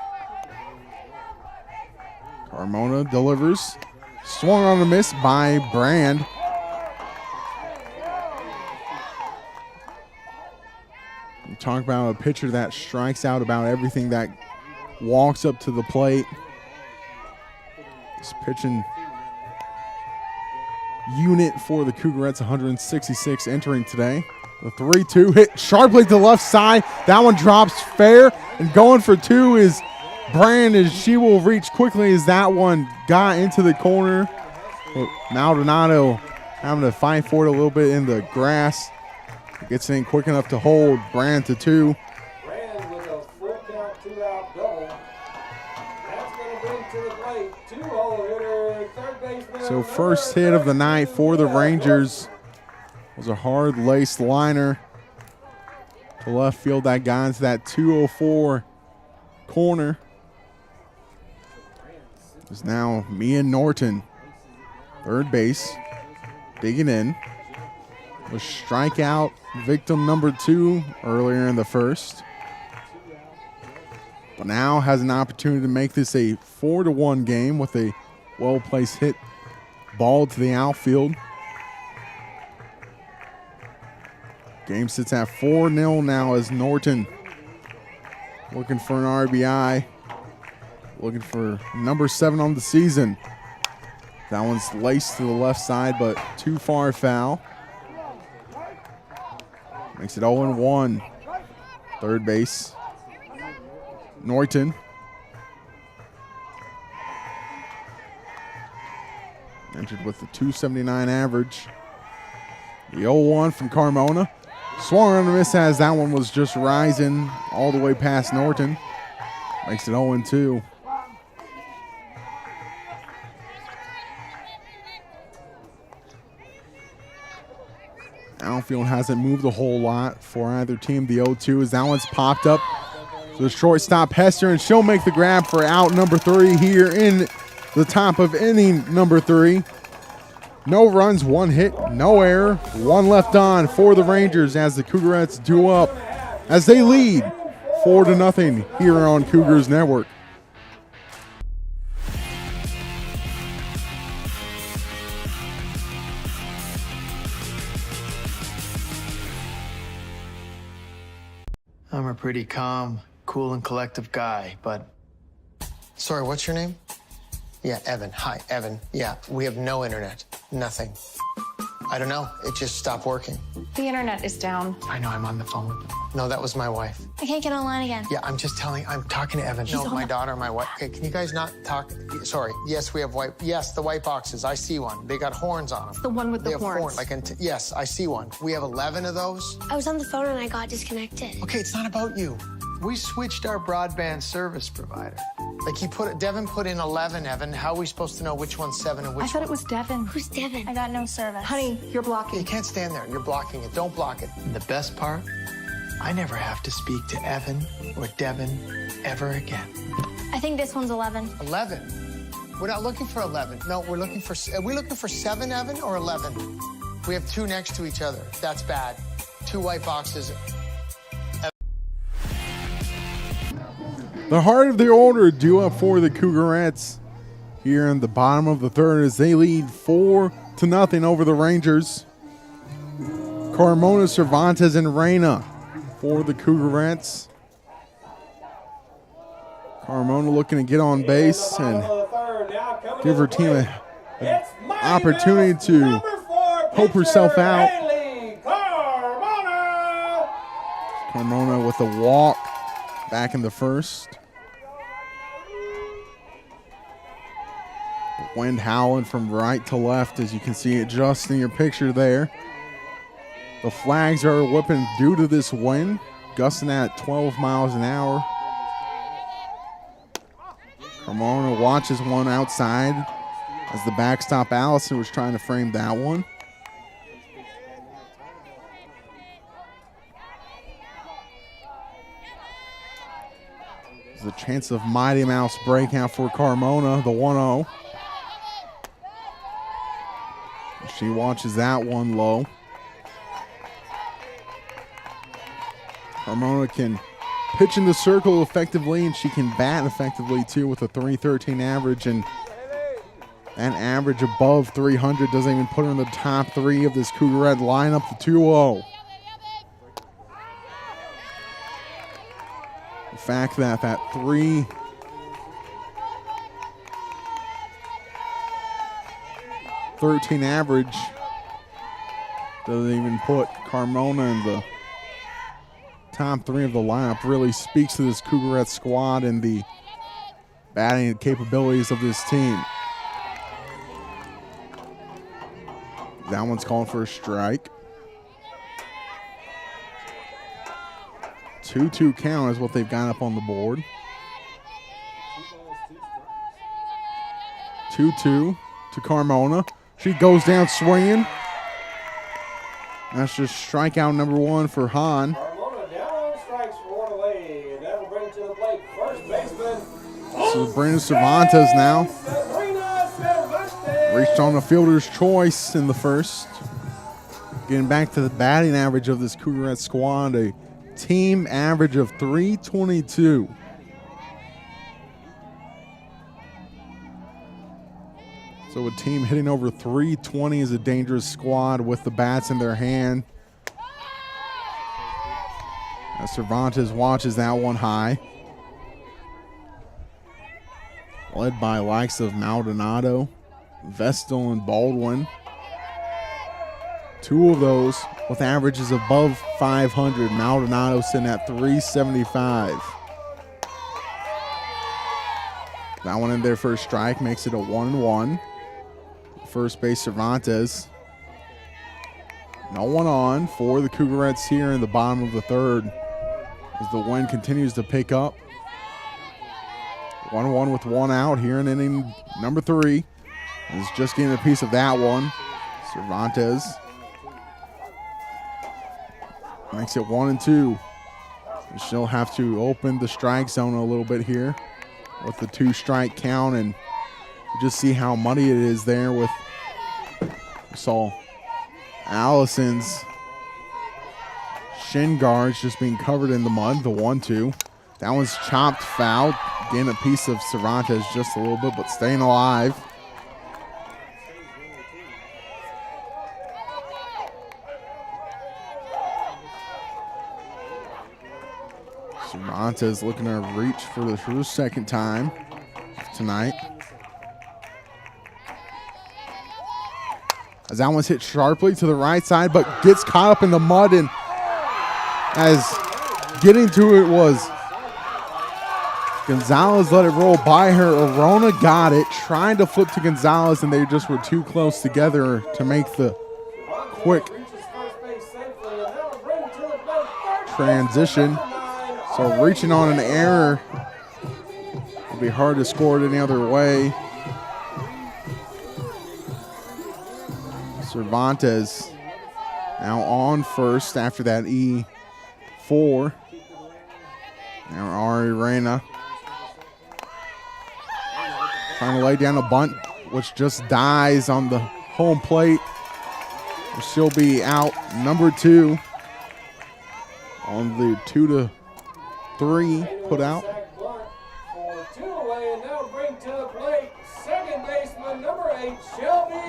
[SPEAKER 1] Carmona delivers. Swung on a miss by Brand. You talk about a pitcher that strikes out about everything that walks up to the plate. This pitching unit for the Cougarettes, 166 entering today. The 3-2 hit sharply to the left side. That one drops fair, and going for 2 is Brand, as she will reach quickly as that one got into the corner. Maldonado having to fight for it a little bit in the grass. Gets in quick enough to hold Brand to 2.
[SPEAKER 11] Brand with a full count 2-out double. That's going to bring to the plate 2-hole hitter, third baseman.
[SPEAKER 1] So first hit of the night for the Rangers was a hard-laced liner to left field that got into that 204 corner. Is now Mia Norton, third base, digging in. Was strikeout victim number 2 earlier in the first. But now has an opportunity to make this a 4-1 game with a well-placed hit ball to the outfield. Game sits at 4-0 now as Norton looking for an RBI. Looking for number 7 on the season. That one's laced to the left side, but too far foul. Makes it 0-1. Third base, Norton. Entered with the 279 average. The 0-1 from Carmona. Swung on a miss as that one was just rising all the way past Norton. Makes it 0-2. Outfield hasn't moved a whole lot for either team. The 0-2 as that one's popped up to the shortstop Hester, and she'll make the grab for out number 3 here in the top of inning number 3. No runs, 1 hit, no error, 1 left on for the Rangers as the Cougarettes do up as they lead 4-0 here on Cougars Network.
[SPEAKER 9] I'm a pretty calm, cool, and collective guy, but... Sorry, what's your name? Yeah, Evan. Hi, Evan. Yeah, we have no internet. Nothing. I don't know. It just stopped working.
[SPEAKER 8] The internet is down.
[SPEAKER 9] I know, I'm on the phone. No, that was my wife.
[SPEAKER 10] I can't get online again.
[SPEAKER 9] Yeah, I'm talking to Evan. No, my daughter, my wife. Okay, can you guys not talk? Sorry. Yes, we have the white boxes. I see one. They got horns on them.
[SPEAKER 8] The one with
[SPEAKER 9] they
[SPEAKER 8] the
[SPEAKER 9] have
[SPEAKER 8] horns.
[SPEAKER 9] Yes, I see one. We have 11 of those.
[SPEAKER 10] I was on the phone and I got disconnected.
[SPEAKER 9] Okay, it's not about you. We switched our broadband service provider. Like Devin put in 11, Evan. How are we supposed to know which one's 7 and which
[SPEAKER 8] I thought it was Devin.
[SPEAKER 10] Who's Devin? I got no service.
[SPEAKER 8] Honey, you're blocking.
[SPEAKER 9] You can't stand there. You're blocking it. Don't block it. And the best part, I never have to speak to Evan or Devin ever again.
[SPEAKER 10] I think this one's 11.
[SPEAKER 9] 11? We're not looking for 11. No, we're looking for... Are we looking for 7, Evan, or 11? We have 2 next to each other. That's bad. 2 white boxes.
[SPEAKER 1] The heart of the order due up for the Cougarattes here in the bottom of the third as they lead 4-0 over the Rangers. Carmona, Cervantes, and Reyna for the Cougarattes. Carmona looking to get on base and give her team an opportunity to hope herself out. Carmona with a walk back in the first. Wind howling from right to left, as you can see it just in your picture there. The flags are whipping due to this wind, gusting at 12 miles an hour. Carmona watches one outside as the backstop Allison was trying to frame that one. There's a chance of Mighty Mouse breakout for Carmona, the 1-0. She watches that one low. Carmona can pitch in the circle effectively, and she can bat effectively too with a .313 average, and that average above 300 doesn't even put her in the top 3 of this Cougarette lineup, the 2-0. The fact that that 313 average doesn't even put Carmona in the top 3 of the lineup really speaks to this Cougarette squad and the batting capabilities of this team. That one's calling for a strike. 2-2 count is what they've got up on the board. 2-2 to Carmona. She goes down swinging. That's just strikeout number 1 for Hahn.
[SPEAKER 11] Carmona down on strikes for 1 away, and that'll bring to the plate first baseman.
[SPEAKER 1] So Brenda Cervantes now reached on a fielder's choice in the first. Getting back to the batting average of this Cougarette squad, a team average of .322. So a team hitting over .320 is a dangerous squad with the bats in their hand. As Cervantes watches that one high. Led by likes of Maldonado, Vestal, and Baldwin. 2 of those with averages above 500. Maldonado sitting at .375. That one in there for a strike makes it a 1-1. First base Cervantes. No one on for the Cougarettes here in the bottom of the third as the wind continues to pick up. 1-1 with 1 out here in inning number 3. Is just getting a piece of that one. Cervantes makes it 1-2. She'll have to open the strike zone a little bit here with the 2-strike count, and just see how muddy it is there with, we saw Allison's shin guards just being covered in the mud, the 1-2. That one's chopped foul, getting a piece of Cervantes just a little bit, but staying alive. Cervantes looking to reach for the second time tonight. As that one's hit sharply to the right side, but gets caught up in the mud, and as getting to it was Gonzalez, let it roll by her. Arona got it, trying to flip to Gonzalez, and they just were too close together to make the quick transition. So reaching on an error will be hard to score it any other way. Cervantes now on first after that E4. Now Ari Reyna trying to lay down a bunt, which just dies on the home plate. She'll be out number 2 on the 2-3 put out.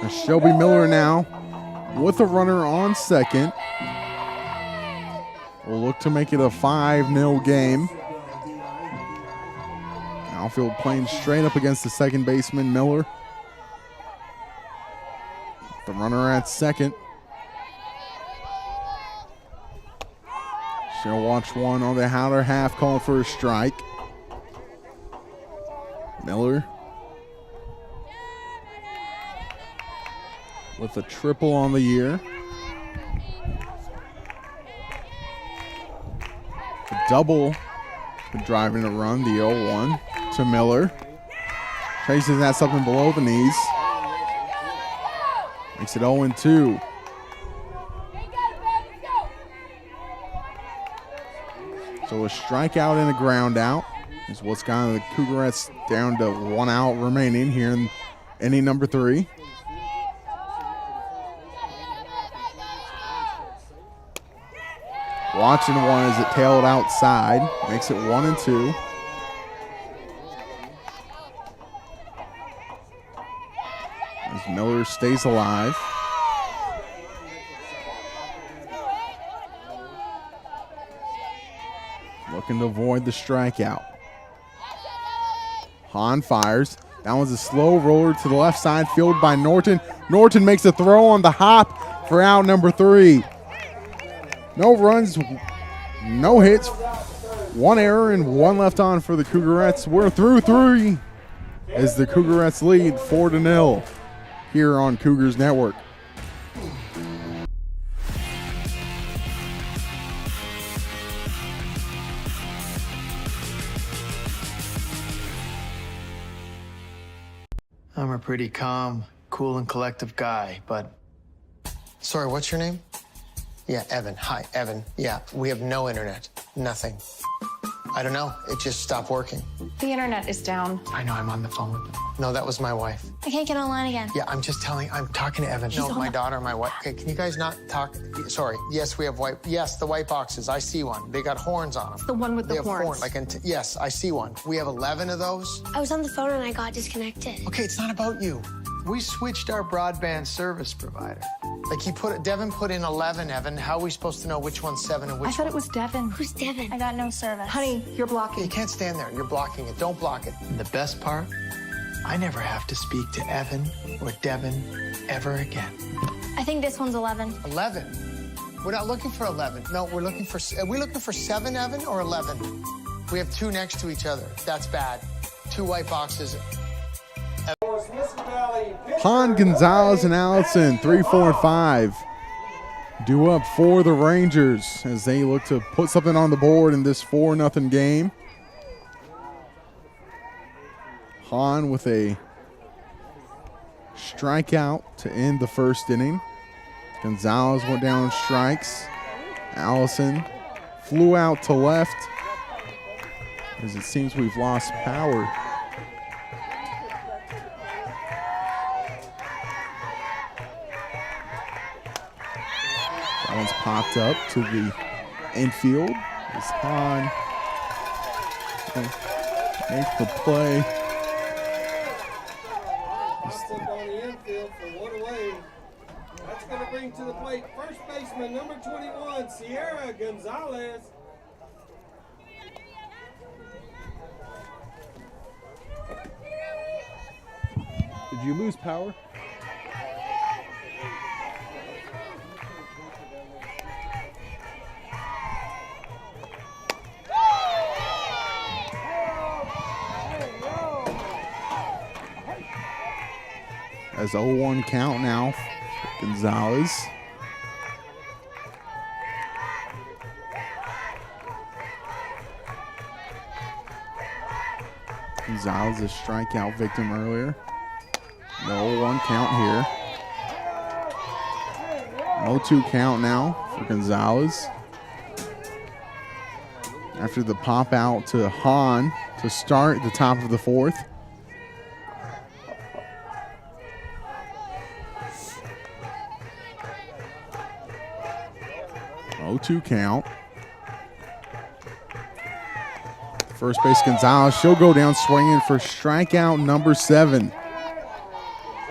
[SPEAKER 1] And Shelby Miller now with a runner on second. We'll look to make it a 5-0 game. Outfield playing straight up against the second baseman, Miller. The runner at second. She'll watch one on the outer half, calling for a strike. Miller with a triple on the year. A double driving a run, the 0-1 to Miller. Traces that something below the knees. Makes it 0-2. So a strikeout and a ground out is what's got the Cougarettes down to 1 out remaining here in inning number 3. Watching one as it tailed outside. Makes it 1-2. As Miller stays alive. Looking to avoid the strikeout. Hahn fires. That one's a slow roller to the left side, fielded by Norton. Norton makes a throw on the hop for out number 3. No runs, no hits, 1 error and 1 left on for the Cougarettes. We're through 3 as the Cougarettes lead 4-0 here on Cougars Network.
[SPEAKER 9] I'm a pretty calm, cool, and collective guy, but... Sorry, what's your name? Yeah, Evan. Hi, Evan. Yeah, we have no internet. Nothing. I don't know. It just stopped working.
[SPEAKER 8] The internet is down.
[SPEAKER 9] I know, I'm on the phone with them. No, that was my wife.
[SPEAKER 10] I can't get online again.
[SPEAKER 9] Yeah, I'm talking to Evan. No, my daughter, my wife. Okay, can you guys not talk? Sorry. Yes, we have the white boxes. I see one. They got horns on them.
[SPEAKER 8] The one with the horns.
[SPEAKER 9] Yes, I see one. We have 11 of those.
[SPEAKER 10] I was on the phone and I got disconnected.
[SPEAKER 9] Okay, it's not about you. We switched our broadband service provider. Like Devin put in 11, Evan. How are we supposed to know which one's 7 and which
[SPEAKER 8] I thought it was Devin.
[SPEAKER 10] Who's Devin? I got no service.
[SPEAKER 8] Honey, you're blocking.
[SPEAKER 9] You can't stand there. You're blocking it. Don't block it. And the best part, I never have to speak to Evan or Devin ever again.
[SPEAKER 10] I think this one's 11.
[SPEAKER 9] 11? We're not looking for 11. No, are we looking for 7, Evan, or 11? We have 2 next to each other. That's bad. 2 white boxes.
[SPEAKER 1] Hahn, Gonzalez, and Allison, 3, 4, and 5. Due up for the Rangers as they look to put something on the board in this 4-0 game. Hahn with a strikeout to end the first inning. Gonzalez went down in strikes. Allison flew out to left as it seems we've lost power. That one's popped up to the infield as Hahn makes the play.
[SPEAKER 11] Popped up on the infield for 1 away. That's going to bring to the plate first baseman number 21, Sierra Gonzalez.
[SPEAKER 1] Did you lose power? As 0-1 count now for Gonzalez. Gonzalez, a strikeout victim earlier. No 1 count here. 0-2 count now for Gonzalez. After the pop out to Hahn to start the top of the 4th. Oh-2 count. First base Gonzalez. She'll go down swinging for strikeout number 7.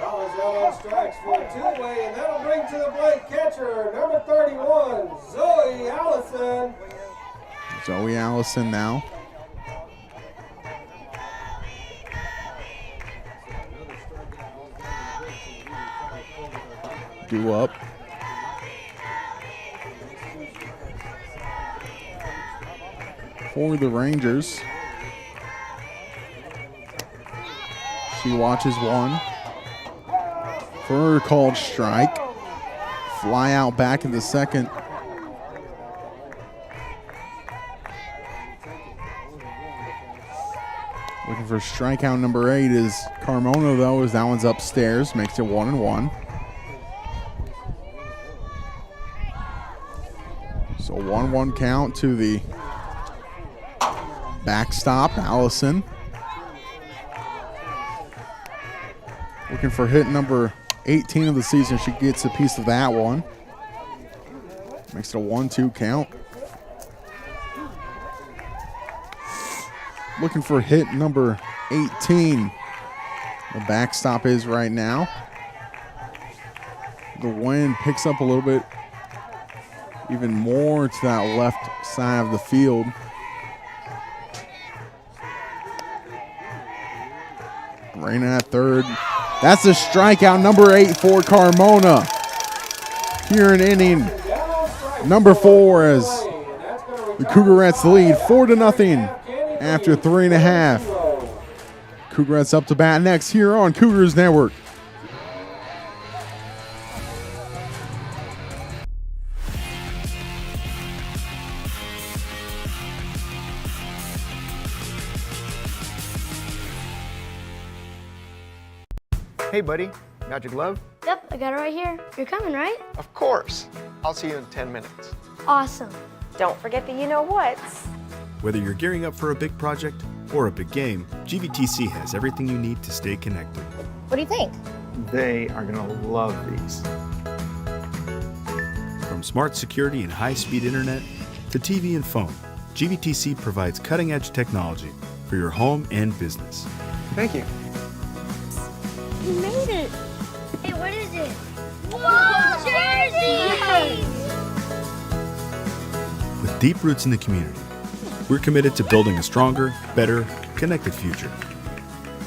[SPEAKER 11] Gonzalez out on strikes for a two-way, and that'll bring to the plate catcher number 31, Zoe Allison.
[SPEAKER 1] Zoe Allison now. Due up. For the Rangers. She watches one. For a called strike. Fly out back in the second. Looking for strikeout number 8 is Carmona, though, as that one's upstairs. Makes it 1-1. So 1-1 count to the backstop, Allison. Looking for hit number 18 of the season. She gets a piece of that one. Makes it a 1-2 count. Looking for hit number 18. The backstop is right now. The wind picks up a little bit, even more to that left side of the field. Rain at third. That's a strikeout, number 8 for Carmona. Here in inning number 4 as the Cougarettes lead 4-0 after 3.5. Cougarettes up to bat next here on Cougars Network.
[SPEAKER 12] Hey, buddy. Got your glove?
[SPEAKER 10] Yep, I got it right here. You're coming, right?
[SPEAKER 12] Of course. I'll see you in 10 minutes.
[SPEAKER 10] Awesome.
[SPEAKER 8] Don't forget the you-know-whats.
[SPEAKER 7] Whether you're gearing up for a big project or a big game, GVTC has everything you need to stay connected.
[SPEAKER 8] What do you think?
[SPEAKER 12] They are going to love these.
[SPEAKER 7] From smart security and high-speed internet to TV and phone, GVTC provides cutting-edge technology for your home and business.
[SPEAKER 12] Thank you.
[SPEAKER 10] You made it. Hey, what is it? Whoa, Jersey!
[SPEAKER 7] With deep roots in the community, we're committed to building a stronger, better, connected future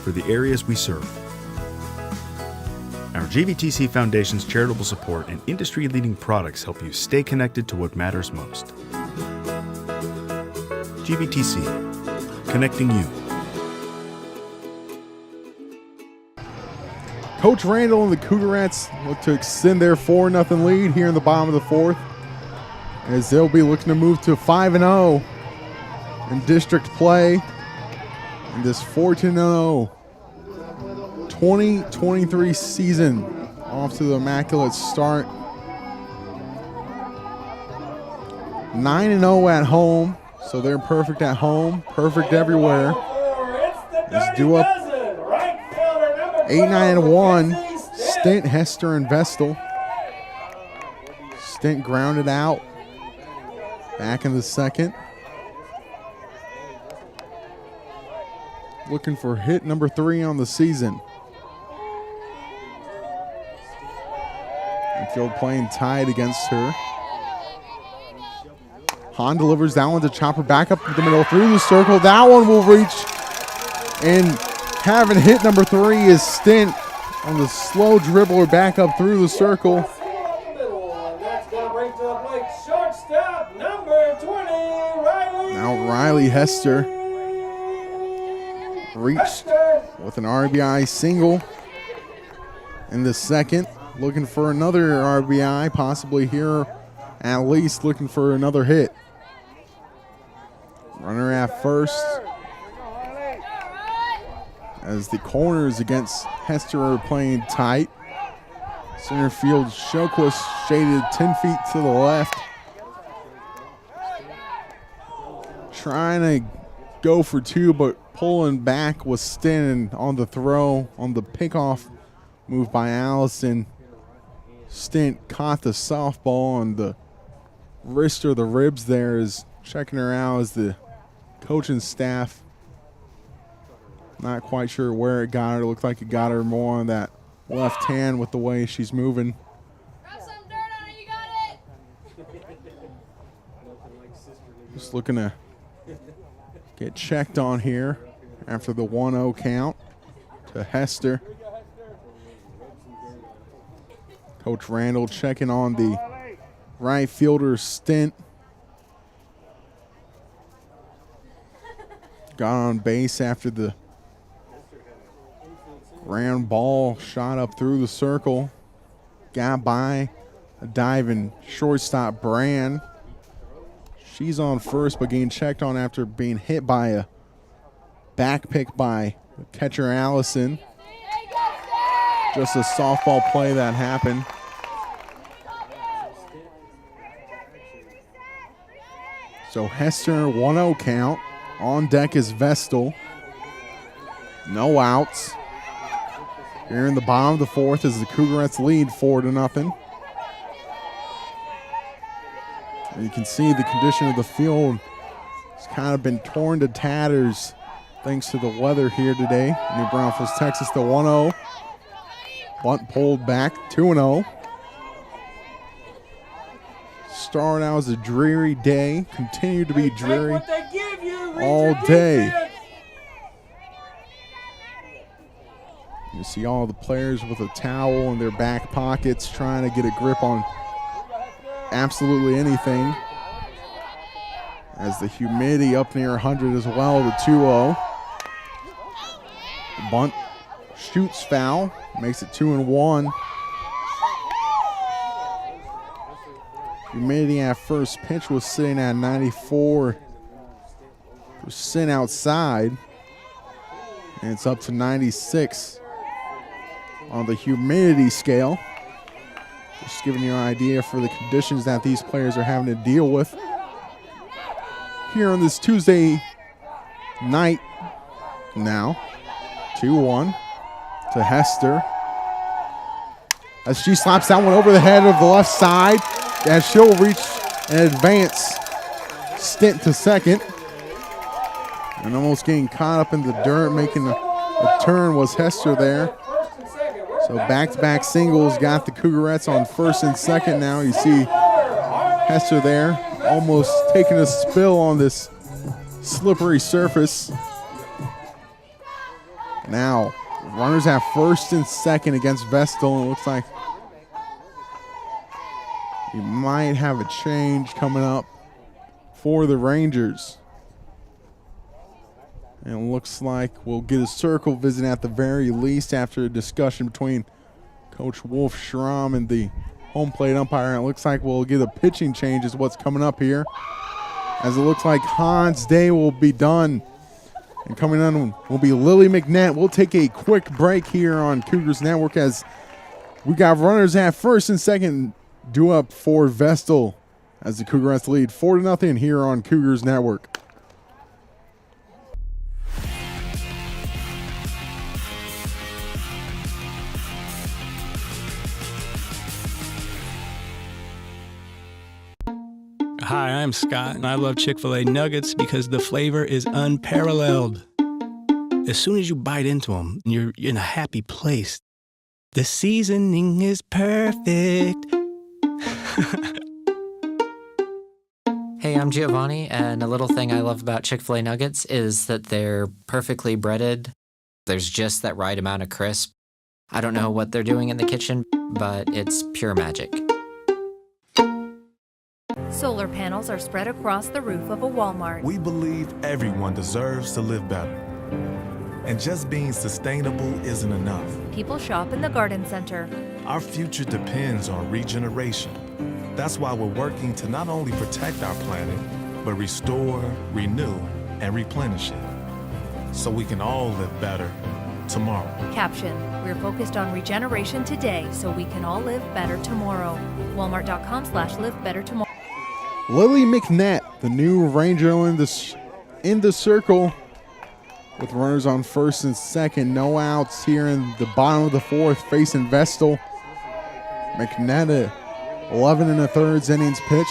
[SPEAKER 7] for the areas we serve. Our GVTC Foundation's charitable support and industry-leading products help you stay connected to what matters most. GVTC, connecting you.
[SPEAKER 1] Coach Randall and the Cougarettes look to extend their 4-0 lead here in the bottom of the 4th, as they'll be looking to move to 5-0 in district play in this 4-0 2023 season. Off to the immaculate start. 9-0 at home, so they're perfect at home, perfect everywhere. Let's do up 8-9-1. Stint, Hester, and Vestal. Stint grounded out. Back in the second. Looking for hit number 3 on the season. Infield playing tied against her. Hahn delivers that one to Chopper back up the middle through the circle. That one will reach, and having hit number 3 is Stint on the slow dribbler back up through the circle. Now Riley Hester reached with an RBI single in the second, looking for another RBI, possibly here, at least looking for another hit. Runner at first, as the corners against Hester are playing tight. Center field, Showquist shaded 10 feet to the left. Trying to go for two, but pulling back was Stin on the throw, on the pickoff move by Allison. Stint caught the softball on the wrist or the ribs there, is checking her out as the coaching staff. Not quite sure where it got her. It looked like it got her more on that left hand with the way she's moving. Just looking to get checked on here after the 1-0 count to Hester. Coach Randall checking on the right fielder Stint. Got on base after the round ball shot up through the circle. Got by a diving shortstop Brand. She's on first, but getting checked on after being hit by a back pick by catcher Allison. Just a softball play that happened. So Hester, 1-0 count. On deck is Vestal. No outs. Here in the bottom of the fourth as the Cougarettes lead 4-0. And you can see the condition of the field has kind of been torn to tatters thanks to the weather here today. New Braunfels, Texas, the 1-0. Bunt pulled back, 2-0. Started out as a dreary day, continued to be dreary all day. You see all the players with a towel in their back pockets trying to get a grip on absolutely anything. As the humidity up near 100 as well, the 2-0. The bunt shoots foul, makes it 2-1. Humidity at first pitch was sitting at 94% outside, and it's up to 96 on the humidity scale. Just giving you an idea for the conditions that these players are having to deal with here on this Tuesday night. Now 2-1 to Hester as she slaps that one over the head of the left side, as she'll reach an advance stint to second. And almost getting caught up in the dirt, making a turn was Hester there. So back-to-back singles got the Cougarettes on first and second now. You see Hester there almost taking a spill on this slippery surface. Now, runners at first and second against Vestal. It looks like you might have a change coming up for the Rangers. And it looks like we'll get a circle visit at the very least after a discussion between Coach Wolf Schramm and the home plate umpire. And it looks like we'll get a pitching change is what's coming up here, as it looks like Hans Day will be done. And coming on will be Lily McNett. We'll take a quick break here on Cougars Network as we got runners at first and second due up for Vestal as the Cougarettes lead 4-0 here on Cougars Network.
[SPEAKER 2] Hi, I'm Scott, and I love Chick-fil-A nuggets because the flavor is unparalleled. As soon as you bite into them, you're in a happy place. The seasoning is perfect.
[SPEAKER 3] Hey, I'm Giovanni, and a little thing I love about Chick-fil-A nuggets is that they're perfectly breaded. There's just that right amount of crisp. I don't know what they're doing in the kitchen, but it's pure magic.
[SPEAKER 4] Solar panels are spread across the roof of a Walmart.
[SPEAKER 5] We believe everyone deserves to live better. And just being sustainable isn't enough.
[SPEAKER 4] People shop in the garden center.
[SPEAKER 5] Our future depends on regeneration. That's why we're working to not only protect our planet, but restore, renew, and replenish it. So we can all live better tomorrow.
[SPEAKER 4] Caption: we're focused on regeneration today so we can all live better tomorrow. Walmart.com/livebettertomorrow.
[SPEAKER 1] Lily McNett, the new Ranger in the circle with runners on first and second. No outs here in the bottom of the fourth facing Vestal. McNett, 11 1/3 innings pitched.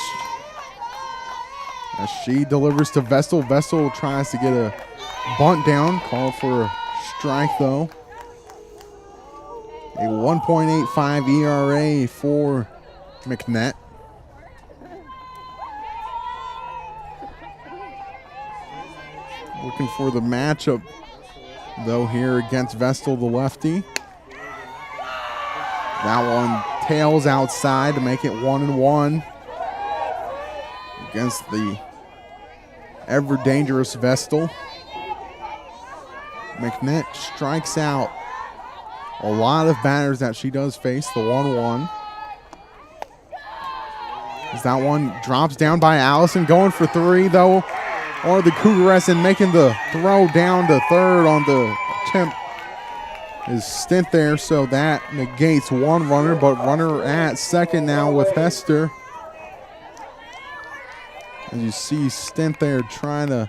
[SPEAKER 1] As she delivers to Vestal. Vestal tries to get a bunt down, called for a strike though. A 1.85 ERA for McNett. Looking for the matchup though here against Vestal, the lefty. That one tails outside to make it 1-1 against the ever dangerous Vestal. McNett strikes out a lot of batters that she does face, the 1-1. As that one drops down by Allison, going for three though, or the Cougarettes, and making the throw down to third on the attempt is stint there, so that negates one runner, but runner at second now with Hester. As you see stint there trying to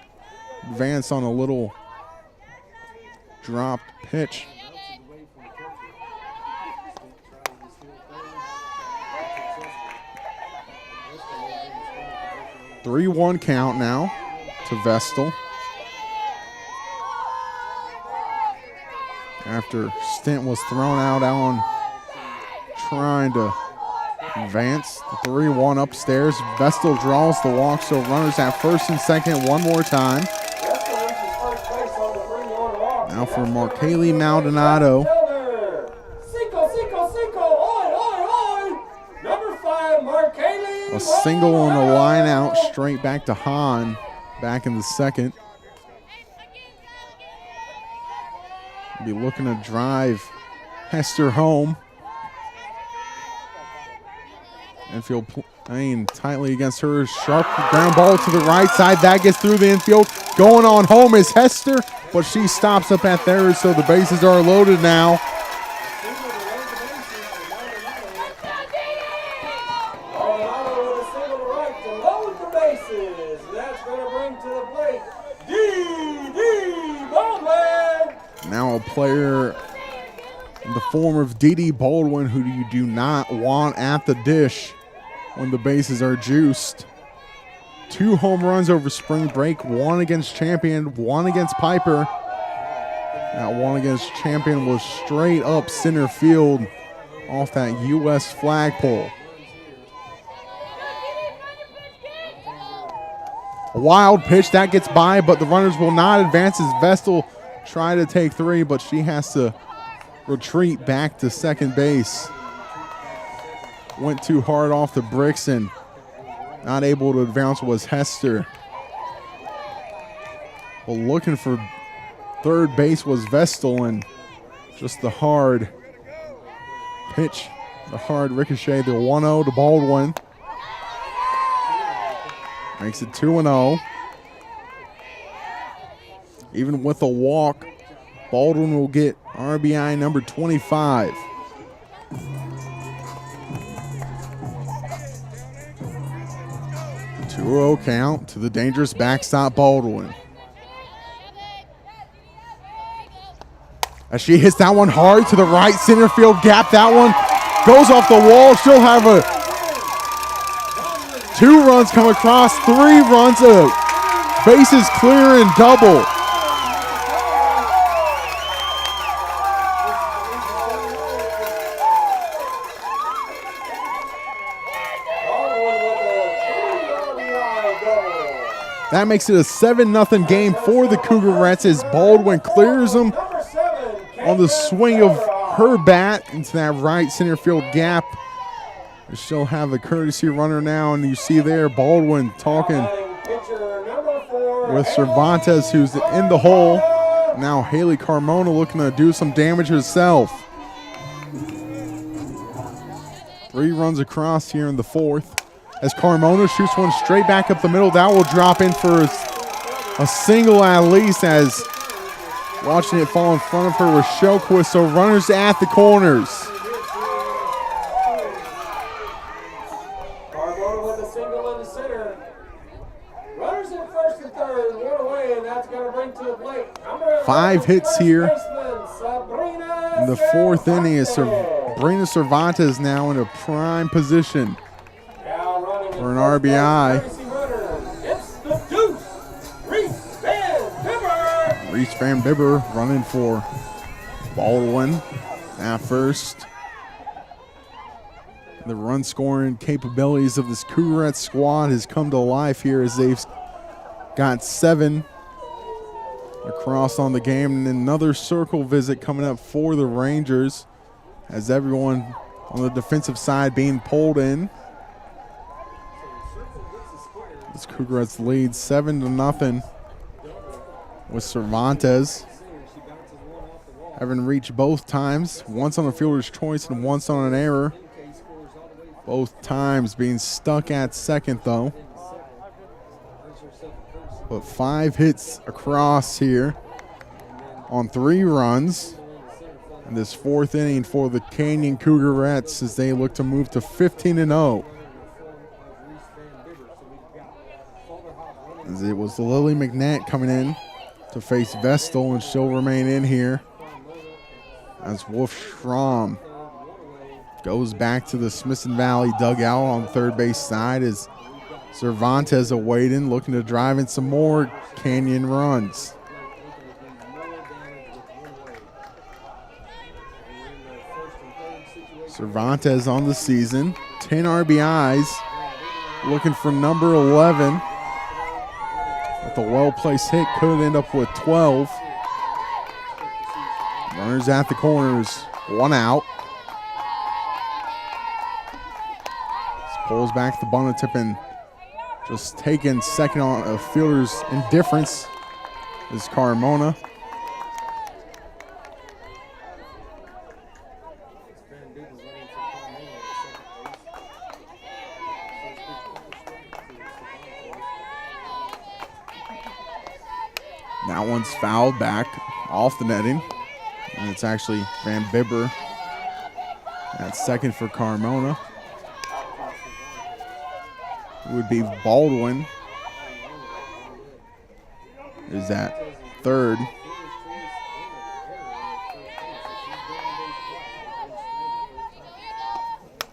[SPEAKER 1] advance on a little dropped pitch. Three-one count now to Vestal. After stint was thrown out, Allen trying to advance. The 3-1 upstairs. Vestal draws the walk, so runners at first and second one more time. Now for Markaylee Maldonado. A single on the line out, straight back to Hahn, back in the second. Be looking to drive Hester home. Infield playing tightly against her. Sharp ground ball to the right side. That gets through the infield. Going on home is Hester, but she stops up at third, so the bases are loaded now. Now a player in the form of Dee Baldwin, who you do not want at the dish when the bases are juiced. 2 home runs over spring break, 1 against Champion, 1 against Piper. That 1 against Champion was straight up center field off that U.S. flagpole. A wild pitch that gets by, but the runners will not advance as Vestal try to take 3, but she has to retreat back to second base. Went too hard off the bricks and not able to advance was Hester. Well, looking for third base was Vestal, and just the hard pitch, the hard ricochet, the 1-0 to Baldwin. Makes it 2-0. Even with a walk, Baldwin will get RBI number 25. The 2-0 count to the dangerous backstop Baldwin. As she hits that one hard to the right center field gap. That one goes off the wall. She'll have 2 runs come across, 3 runs, bases clear and double. That makes it a 7-0 game for the Cougarattes as Baldwin clears them on the swing of her bat into that right center field gap. She'll have a courtesy runner now, and you see there Baldwin talking with Cervantes, who's in the hole. Now Haley Carmona looking to do some damage herself. 3 runs across here in the 4th. As Carmona shoots one straight back up the middle. That will drop in for a single at least, as watching it fall in front of her with Shellquist. So runners at the corners.
[SPEAKER 11] Carmona with a single in the center. Runners in first and third, 1 away, and that's going to bring to the plate.
[SPEAKER 1] 5 hits here
[SPEAKER 11] Sabrina
[SPEAKER 1] in the 4th inning as Sabrina Cervantes now in a prime position for an RBI.
[SPEAKER 11] It's the deuce, Reese Van Bibber.
[SPEAKER 1] Reese Van Bibber running for Baldwin at first. The run scoring capabilities of this Cougarette squad has come to life here as they've got 7 across on the game, and another circle visit coming up for the Rangers as everyone on the defensive side being pulled in. This Cougarettes lead 7-0 with Cervantes having reached both times, once on a fielder's choice and once on an error. Both times being stuck at second though. But 5 hits across here on 3 runs in this 4th inning for the Canyon Cougarettes as they look to move to 15-0. As it was Lily McNatt coming in to face Vestal, and she'll remain in here as Wolf Schramm goes back to the Smithson Valley dugout on the third base side as Cervantes awaiting, looking to drive in some more Canyon runs. Cervantes on the season, 10 RBIs, looking for number 11. With a well-placed hit, could end up with 12. Runners at the corners, 1 out. Pulls back the bunt tip and just taking second on a fielder's indifference is Carmona. That one's fouled back off the netting, and it's actually Van Bibber at second for Carmona. It would be Baldwin is at third.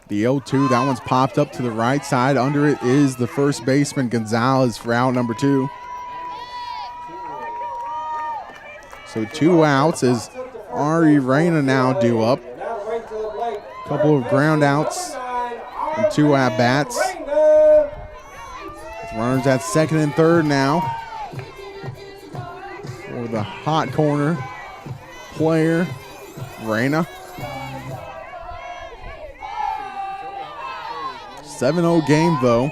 [SPEAKER 1] The 0-2, that one's popped up to the right side. Under it is the first baseman, Gonzalez, for out number 2. So 2 outs as Ari Reyna now due up. A couple of ground outs and 2 at-bats. Runners at second and third now for the hot corner player, Reyna. 7-0 game though,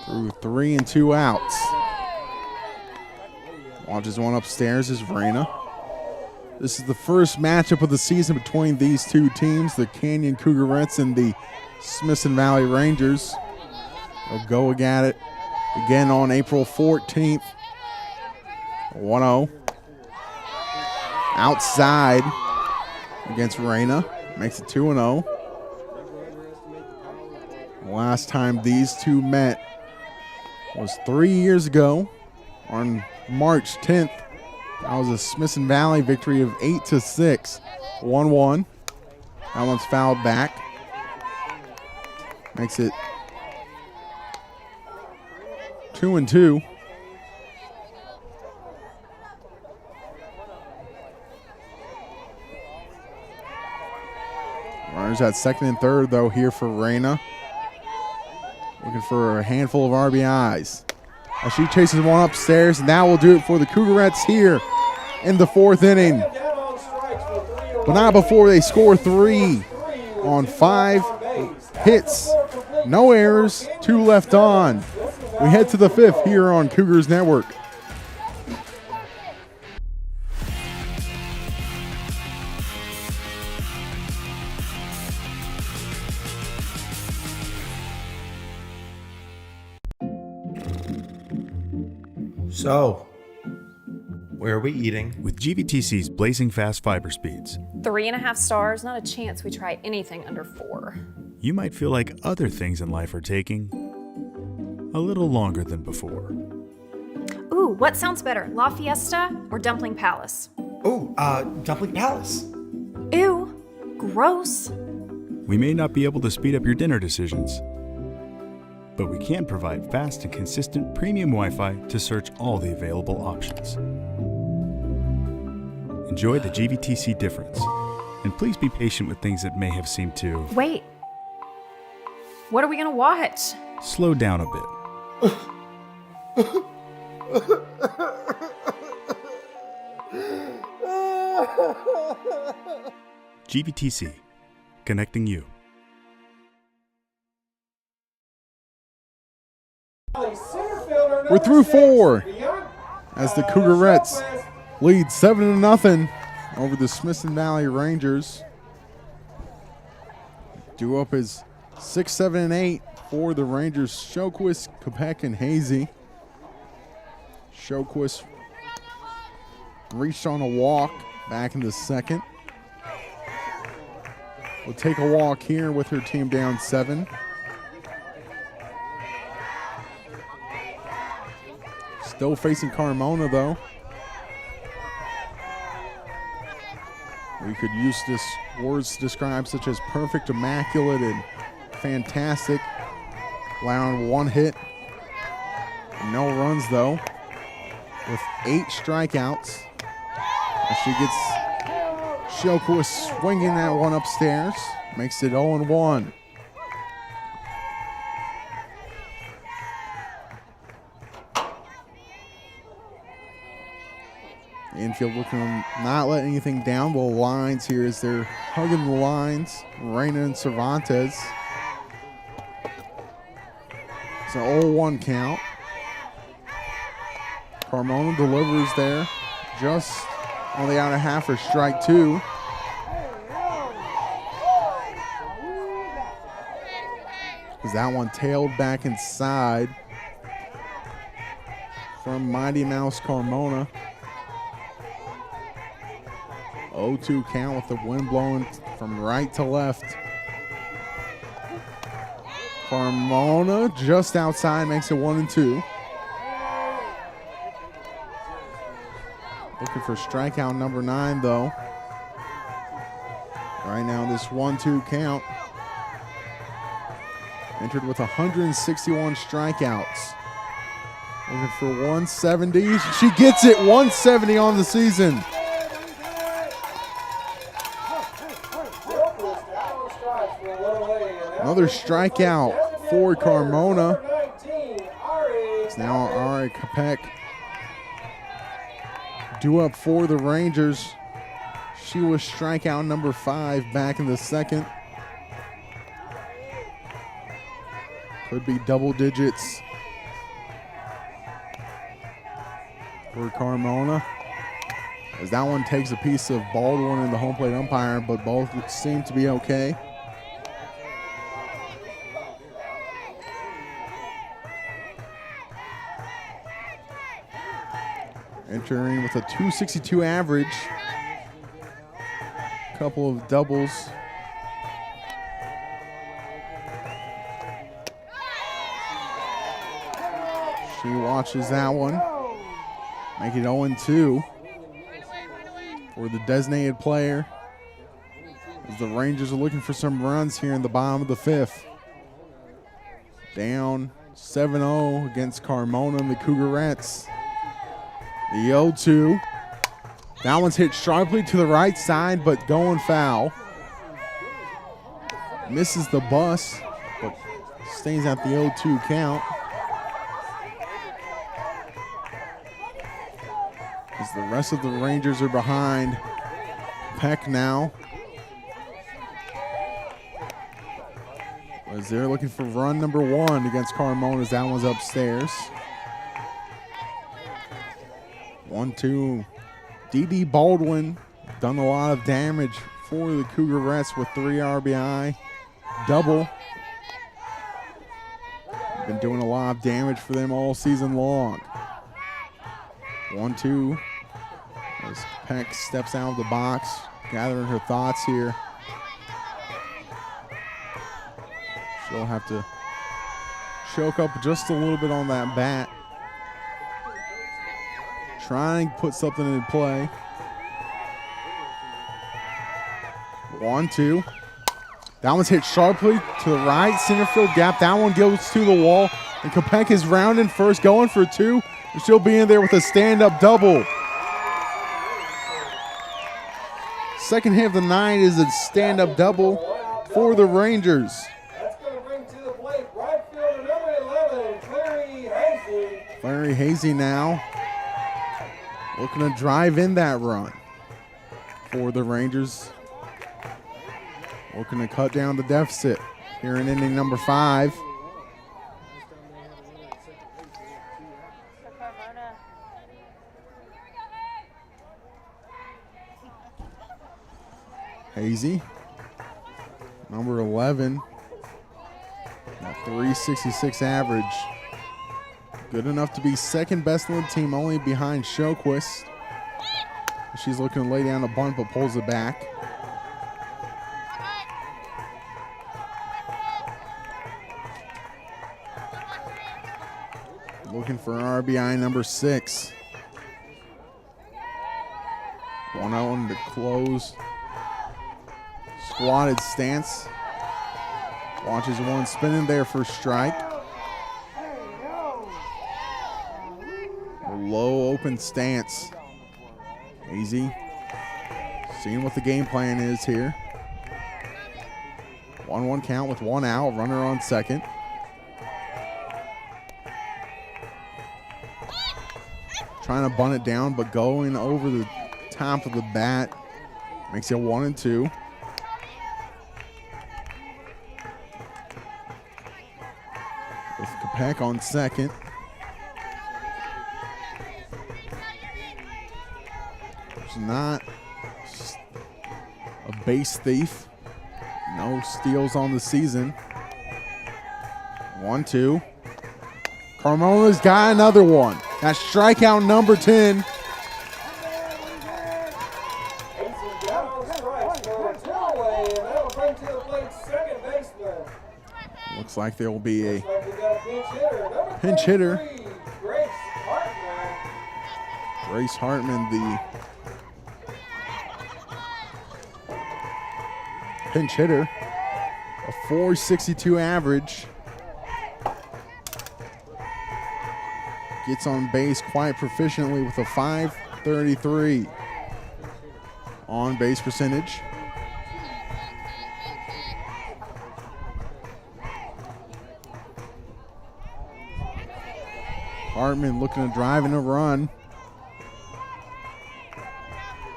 [SPEAKER 1] through 3 and 2 outs. Launches one upstairs is Reyna. This is the first matchup of the season between these two teams, the Canyon Cougarettes and the Smithson Valley Rangers. They'll go at it again on April 14th. 1-0. Outside against Reyna. Makes it 2-0. Last time these two met was 3 years ago on March 10th. That was a Smithson Valley victory of 8-6. 1-1. That one's fouled back. Makes it 2-2. Runners at second and third, though, here for Reyna. Looking for a handful of RBIs. As she chases one upstairs, and that will do it for the Cougarettes here in the 4th inning. But not before they score 3 on 5 hits. No errors, 2 left on. We head to the 5th here on Cougars Network.
[SPEAKER 6] So, where are we eating?
[SPEAKER 7] With GVTC's blazing fast fiber speeds,
[SPEAKER 8] 3.5 stars, not a chance we try anything under 4.
[SPEAKER 7] you might feel like other things in life are taking a little longer than before.
[SPEAKER 8] Ooh, what sounds better, La Fiesta or Dumpling Palace?
[SPEAKER 6] Ooh, Dumpling Palace.
[SPEAKER 8] Ew, gross.
[SPEAKER 7] We may not be able to speed up your dinner decisions, but we can provide fast and consistent premium Wi-Fi to search all the available options. Enjoy the GVTC difference, and please be patient with things that may have seemed to
[SPEAKER 8] Wait, what are we gonna watch?
[SPEAKER 7] slow down a bit. GVTC, connecting you.
[SPEAKER 1] We're through 4 as the Cougarattes lead 7-0 over the Smithson Valley Rangers. Due up is 6, 7, and 8 for the Rangers. Shoquist, Kopech, and Hazy. Shoquist reached on a walk back in the second. Will take a walk here with her team down 7. Still facing Carmona, though. We could use this words to describe such as perfect, immaculate, and fantastic. Allowing 1 hit. No runs, though. With 8 strikeouts. As she gets Shoquist swinging that one upstairs. Makes it 0-1. Infield looking to not let anything down the lines here as they're hugging the lines. Reyna and Cervantes. It's an 0-1 count. Carmona delivers there. Just on the outer half for strike 2. As that one tailed back inside from Mighty Mouse Carmona. 0-2 count with the wind blowing from right to left. Carmona just outside makes it 1-2. Looking for strikeout number 9 though. Right now this 1-2 count. Entered with 161 strikeouts. Looking for 170. She gets it, 170 on the season. Another strikeout for Carmona. It's now Ari Kopech. Due up for the Rangers. She was strikeout number 5 back in the second. Could be double digits for Carmona. As that one takes a piece of Baldwin and the home plate umpire, but both seem to be okay. Entering with a 262 average. Couple of doubles. She watches that one. Make it 0-2 for the designated player. As the Rangers are looking for some runs here in the bottom of the 5th. Down 7-0 against Carmona and the Cougarattes. The 0-2. That one's hit sharply to the right side, but going foul. Misses the bus, but stays at the 0-2 count. As the rest of the Rangers are behind Peck now. As they're looking for run number 1 against Carmona, as that one's upstairs. 1-2. D.D. Baldwin done a lot of damage for the Cougarattes with 3 RBI. Double. Been doing a lot of damage for them all season long. 1-2. As Peck steps out of the box, gathering her thoughts here. She'll have to choke up just a little bit on that bat. Trying to put something in play. 1-2. That one's hit sharply to the right center field gap. That one goes to the wall. And Kopech is rounding first, going for 2. And she'll be in there with a stand-up double. Second hit of the night is a stand-up double for the Rangers.
[SPEAKER 11] That's going to bring to the plate right fielder number 11, Clary Hazy.
[SPEAKER 1] Clary Hazy now looking to drive in that run for the Rangers. Looking to cut down the deficit here in inning number 5. Hazy, number 11, a 366 average. Good enough to be second best on the team, only behind Showquist. She's looking to lay down a bunt, but pulls it back. Looking for RBI number 6. 1-0 to close. Squatted stance. Watches one spinning there for strike. A low open stance. Easy. Seeing what the game plan is here. 1-1 count with 1 out. Runner on second. Trying to bunt it down, but going over the top of the bat. Makes it 1-2. With Kopech on second. There's not a base thief. No steals on the season. 1-2. Carmona's got another one. That's strikeout number 10. Looks like there will be a pinch hitter. Grace Hartman, the pinch hitter. A 462 average. Gets on base quite proficiently with a 533 on base percentage. Hartman looking to drive in a run.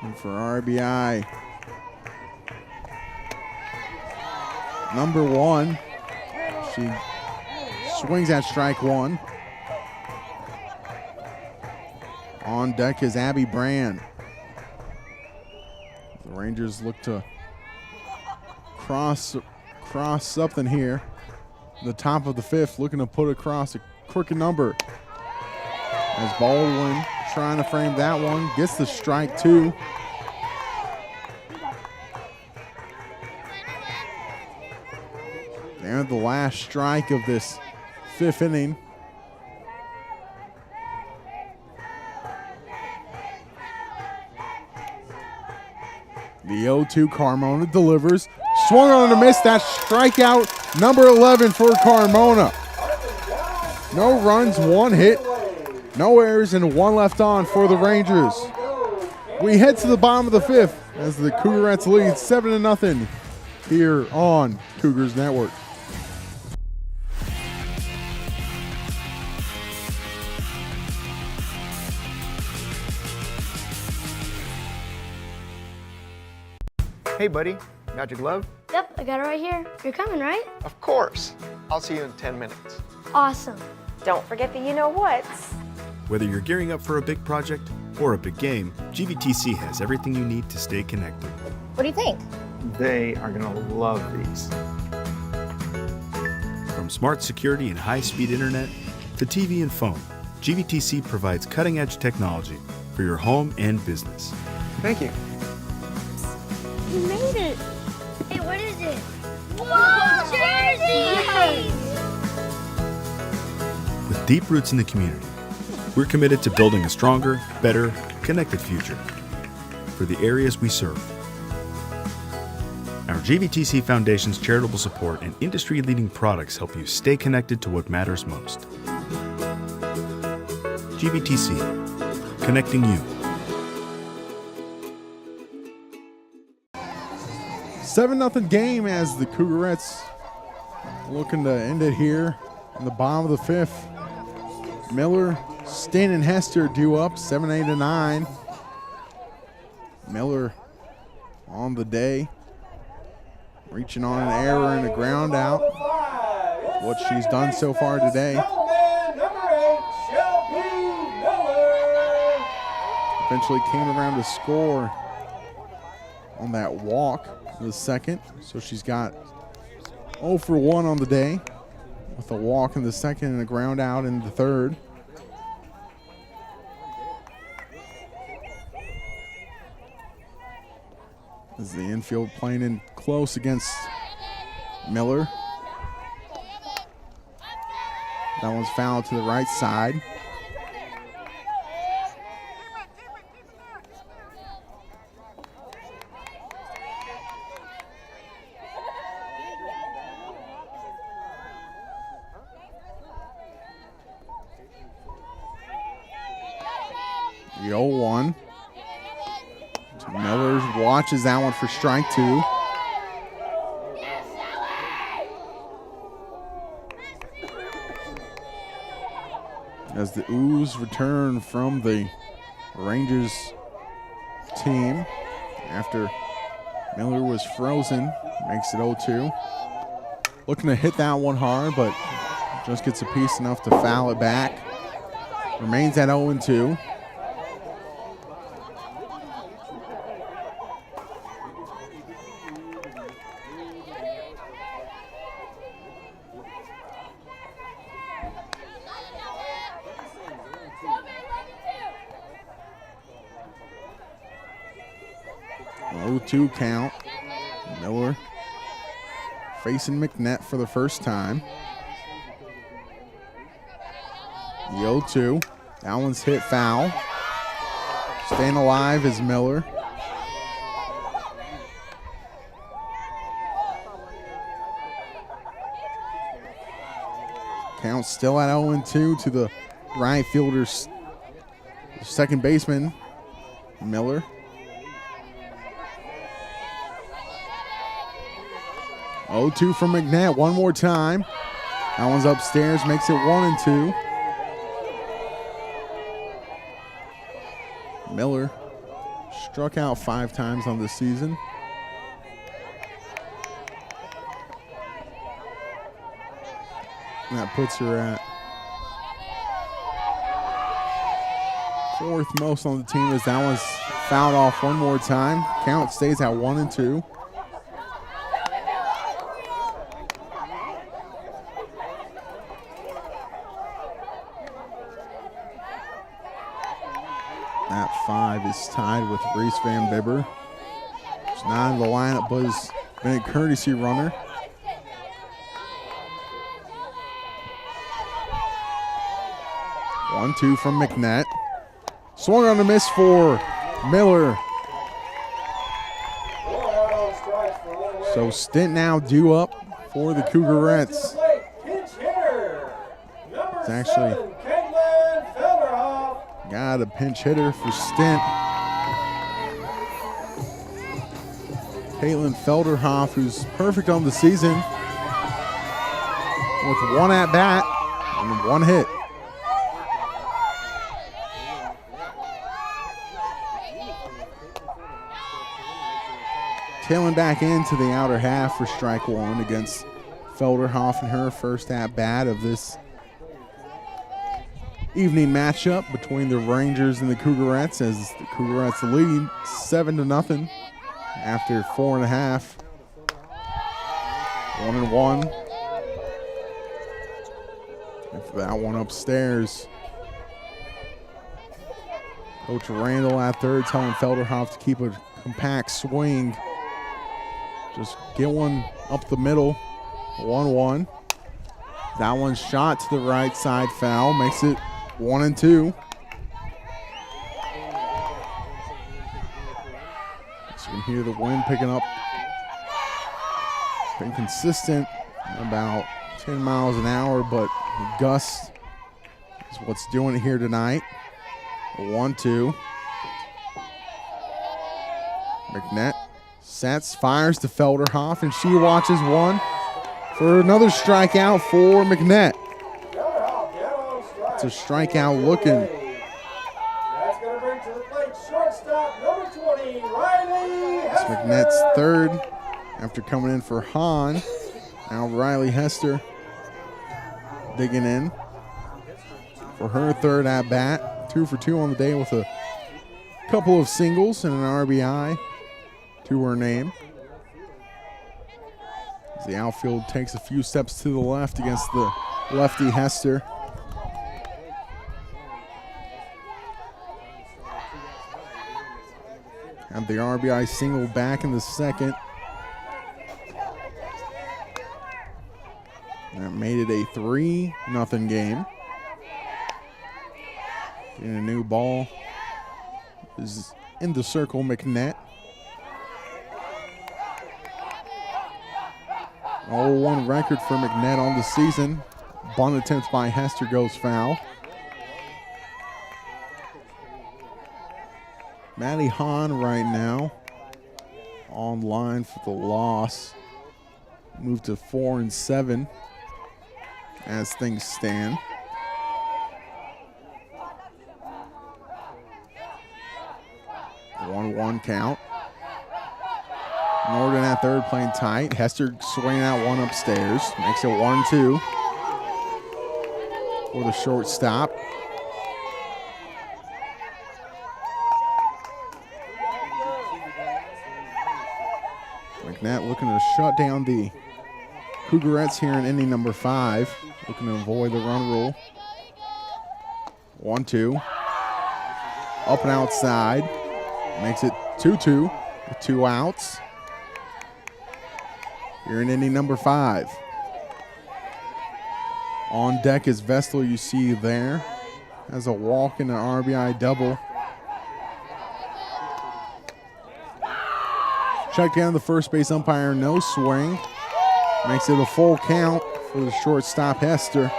[SPEAKER 1] And for RBI number 1. She swings at strike 1. On deck is Abby Brand. The Rangers look to cross something here. The top of the 5th, looking to put across a crooked number. As Baldwin trying to frame that one, gets the strike 2. And the last strike of this 5th inning. The 0-2 Carmona delivers. Swung on and a miss. That's strikeout number 11 for Carmona. No runs, 1 hit, no errors, and 1 left on for the Rangers. We head to the bottom of the 5th as the Cougarettes lead 7-0 here on Cougars Network.
[SPEAKER 12] Hey, buddy, got your glove?
[SPEAKER 10] Yep, I got it right here. You're coming, right?
[SPEAKER 12] Of course. I'll see you in 10 minutes.
[SPEAKER 10] Awesome.
[SPEAKER 8] Don't forget the you-know-whats.
[SPEAKER 7] Whether you're gearing up for a big project or a big game, GVTC has everything you need to stay connected.
[SPEAKER 8] What do you think?
[SPEAKER 12] They are going to love these.
[SPEAKER 7] From smart security and high-speed internet to TV and phone, GVTC provides cutting-edge technology for your home and business.
[SPEAKER 12] Thank you.
[SPEAKER 10] You made it. Hey, what is it? Whoa, jersey!
[SPEAKER 7] With deep roots in the community, we're committed to building a stronger, better, connected future for the areas we serve. Our GVTC Foundation's charitable support and industry-leading products help you stay connected to what matters most. GVTC, connecting you.
[SPEAKER 1] 7-0 game as the Cougarattes looking to end it here in the bottom of the fifth. Miller, Stin, and Hester due up 7-8-9. Miller on the day, reaching on an error and a ground out. What she's done so far today. Eventually came around to score on that walk in the second. So she's got 0 for 1 on the day with a walk in the second and a ground out in the third. As the infield playing in close against Miller. That one's fouled to the right side. The 0-1. Miller watches that one for strike 2. As the Ooze return from the Rangers team after Miller was frozen, makes it 0-2. Looking to hit that one hard, but just gets a piece enough to foul it back. Remains at 0-2. Two count. Miller facing McNett for the first time. The 0-2. That one's hit foul. Staying alive is Miller. Count still at 0-2 to the right fielder's second baseman, Miller. 0-2 from McNett one more time. That one's upstairs, makes it 1-2. Miller struck out 5 times on the season. And that puts her at 4th most on the team as that one's fouled off one more time. Count stays at 1-2. At 5 is tied with Reese Van Bibber. It's not in the lineup, but has been a courtesy runner. One-two from McNett. Swung on a miss for Miller. So Stint now due up for the Cougarattes. It's actually got a pinch hitter for Stint. Caitlin Felderhoff, who's perfect on the season with 1 at bat and 1 hit. Tailing back into the outer half for strike 1 against Felderhoff in her first at bat of this evening matchup between the Rangers and the Cougarattes, as the Cougarattes lead 7-0 after 4.5. 1-1. And for that one upstairs Coach Randall at third telling Felderhoff to keep a compact swing. Just get one up the middle. 1-1. That one's shot to the right side, foul. Makes it 1-2. So you can hear the wind picking up. Been consistent, about 10 miles an hour, but the gust is what's doing it here tonight. 1-2. McNett sets, fires to Felderhoff, and she watches one for another strikeout for McNett. It's a strikeout looking.
[SPEAKER 11] That's going to bring to the plate shortstop number 20, Riley
[SPEAKER 1] It's
[SPEAKER 11] Hester.
[SPEAKER 1] McNett's third after coming in for Hahn. Now Riley Hester digging in for her third at bat. 2 for 2 on the day with a couple of singles and an RBI to her name. As the outfield takes a few steps to the left against the lefty Hester. And the RBI single back in the second. That made it a 3-0 game. Getting a new ball is in the circle, McNett. 0-1 record for McNett on the season. Bunt attempt by Hester goes foul. Maddie Hahn right now on line for the loss. Moved to 4-7 as things stand. One count. Norden at third playing tight. Hester swinging out one upstairs. Makes it 1-2 for the shortstop. McNett looking to shut down the Cougarettes here in inning number 5. Looking to avoid the run rule. 1-2. Up and outside. Makes it 2-2 with 2 outs. Here in inning number 5. On deck is Vestal, you see there. Has a walk and an RBI double. Check down the first base umpire, no swing. Makes it a full count for the shortstop Hester.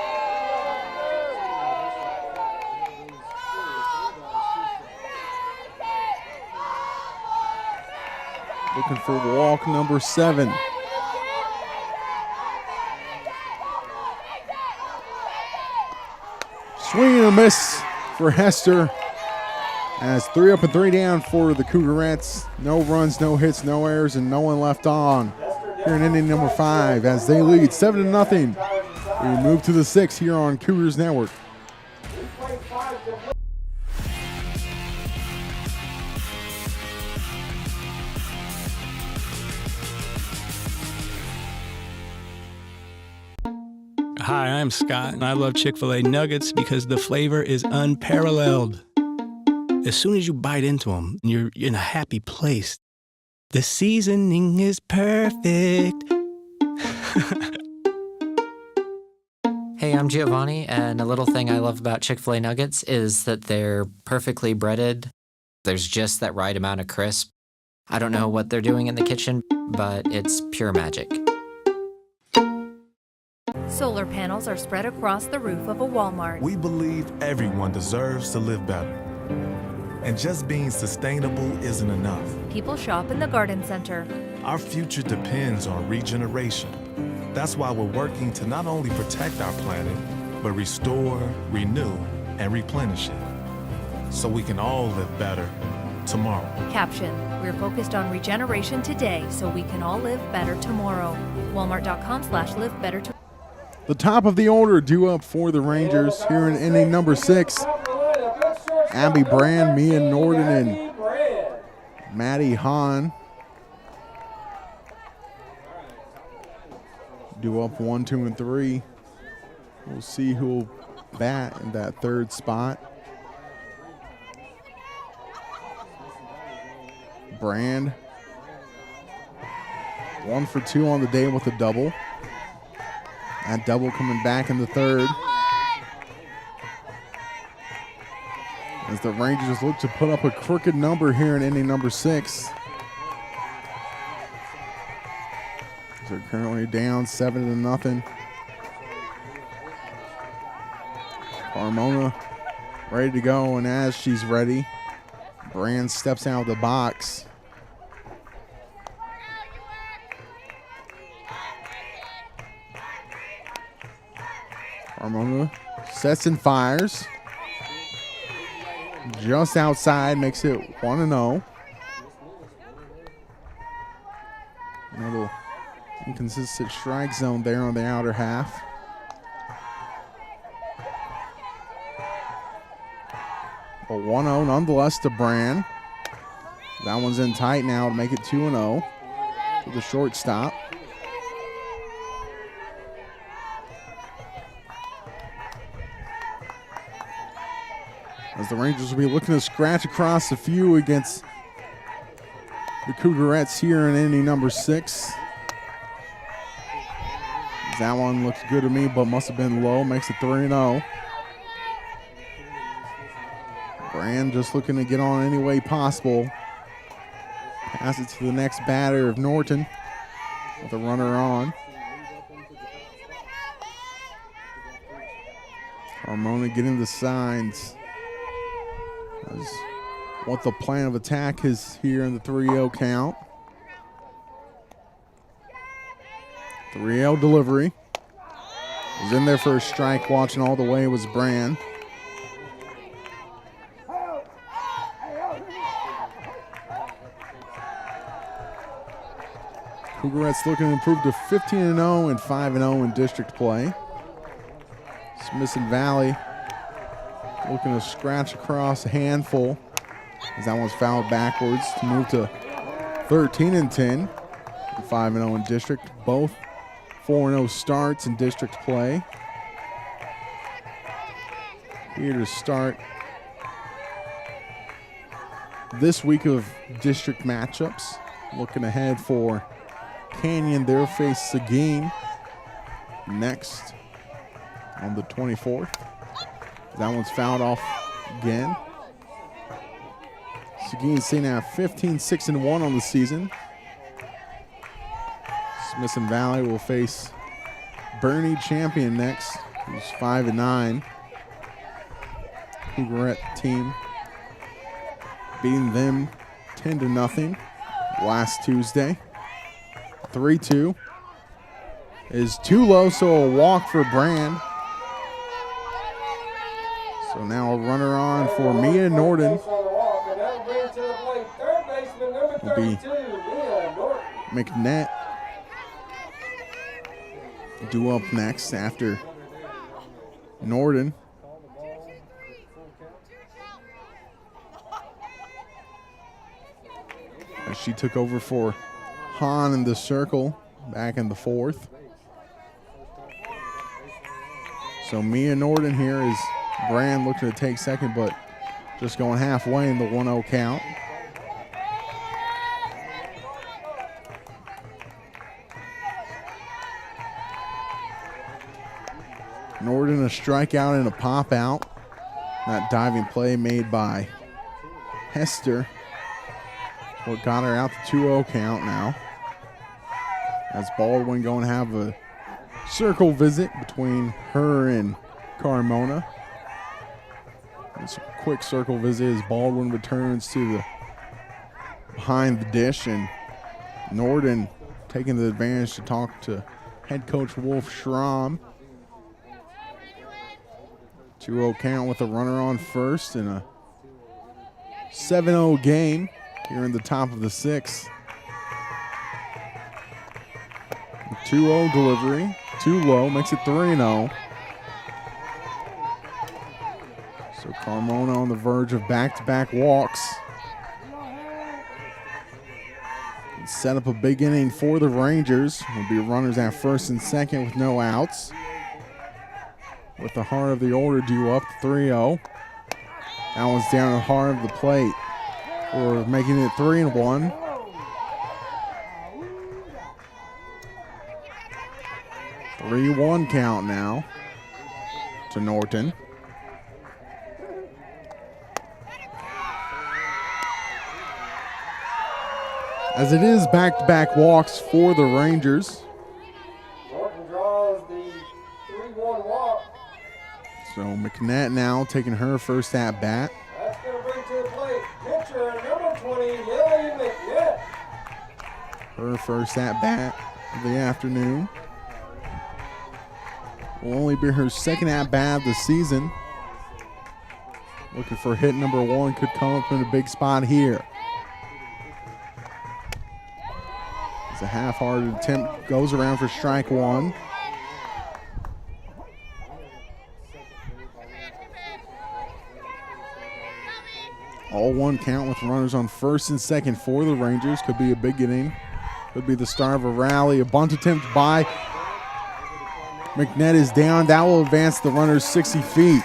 [SPEAKER 1] Looking for walk number 7. Swing and a miss for Hester. As 3 up and 3 down for the Cougarettes. No runs, no hits, no errors, and no one left on. Here in inning number 5 as they lead 7-0. We move to the 6th here on Cougars Network.
[SPEAKER 2] Hi, I'm Scott, and I love Chick-fil-A nuggets because the flavor is unparalleled. As soon as you bite into them, you're in a happy place. The seasoning is perfect.
[SPEAKER 3] Hey, I'm Giovanni, and a little thing I love about Chick-fil-A nuggets is that they're perfectly breaded. There's just that right amount of crisp. I don't know what they're doing in the kitchen, but it's pure magic.
[SPEAKER 4] Solar panels are spread across the roof of a Walmart.
[SPEAKER 5] We believe everyone deserves to live better. And just being sustainable isn't enough.
[SPEAKER 4] People shop in the garden center.
[SPEAKER 5] Our future depends on regeneration. That's why we're working to not only protect our planet, but restore, renew, and replenish it. So we can all live better tomorrow.
[SPEAKER 4] Caption: we're focused on regeneration today so we can all live better tomorrow. Walmart.com/livebettertomorrow.
[SPEAKER 1] The top of the order due up for the Rangers here in inning number 6. Abby Brand, Mia Norden, and Maddie Hahn. Due up 1, 2, and 3. We'll see who will bat in that third spot. Brand 1 for 2 on the day with a double. That double coming back in the third. As the Rangers look to put up a crooked number here in inning number 6. They're currently down 7-0. Carmona ready to go, and as she's ready, Brand steps out of the box. Carmona sets and fires. Just outside, makes it 1-0. A little inconsistent strike zone there on the outer half. A 1-0 nonetheless to Brand. That one's in tight now to make it 2-0 to the shortstop. As the Rangers will be looking to scratch across a few against the Cougarettes here in inning number 6. That one looks good to me, but must have been low. Makes it 3-0. Brand just looking to get on any way possible. Pass it to the next batter of Norton with a runner on. Carmona getting the signs as what the plan of attack is here in the 3-0 count. 3-0 delivery. Was in there for a strike, watching all the way was Brand. Cougarettes looking to improve to 15-0 and 5-0 in district play. Smithson Valley looking to scratch across a handful as that one's fouled backwards to move to 13-10 and 5-0 in district. Both 4-0 starts in district play. Here to start this week of district matchups. Looking ahead for Canyon, they'll face Seguin next on the 24th. That one's fouled off again. Seguin's seen at 15-6-1 on the season. Smithson Valley will face Bernie Champion next, who's 5-9. Cougarette team beating them 10-0 last Tuesday. 3-2 is too low, so a walk for Brand. So now a runner on for Mia Norton. Will be McNett due up next after Norton. As she took over for Hahn in the circle back in the 4th. So Mia Norton here is Brand looking to take second, but just going halfway in the 1-0 count. Norton a strikeout and a pop out. That diving play made by Hester. What got her out the 2-0 count now. As Baldwin going to have a circle visit between her and Carmona. It's a quick circle visit as Baldwin returns to the behind the dish, and Norton taking the advantage to talk to head coach Wolf Schramm. 2-0 count with a runner on first and a 7-0 game here in the top of the 6th. 2-0 delivery, too low, makes it 3-0. So Carmona on the verge of back-to-back walks. And set up a big inning for the Rangers. Will be runners at first and second with no outs. With the heart of the order due up 3-0. That one's down at the heart of the plate. for making it 3-1. Three-one count now to Norton. As it is back-to-back walks for the Rangers.
[SPEAKER 11] Norton draws the 3-1 walk.
[SPEAKER 1] So McNett now taking her first at bat.
[SPEAKER 11] That's going to bring to the plate pitcher number 20, Lily McNett.
[SPEAKER 1] Her first at bat of the afternoon. Will only be her second at bat of the season. Looking for hit number 1, could come up in a big spot here. It's a half-hearted attempt, goes around for strike 1. All one count with runners on first and second for the Rangers. Could be a big inning. Could be the start of a rally. A bunt attempt by McNett is down. That will advance the runners 60 feet.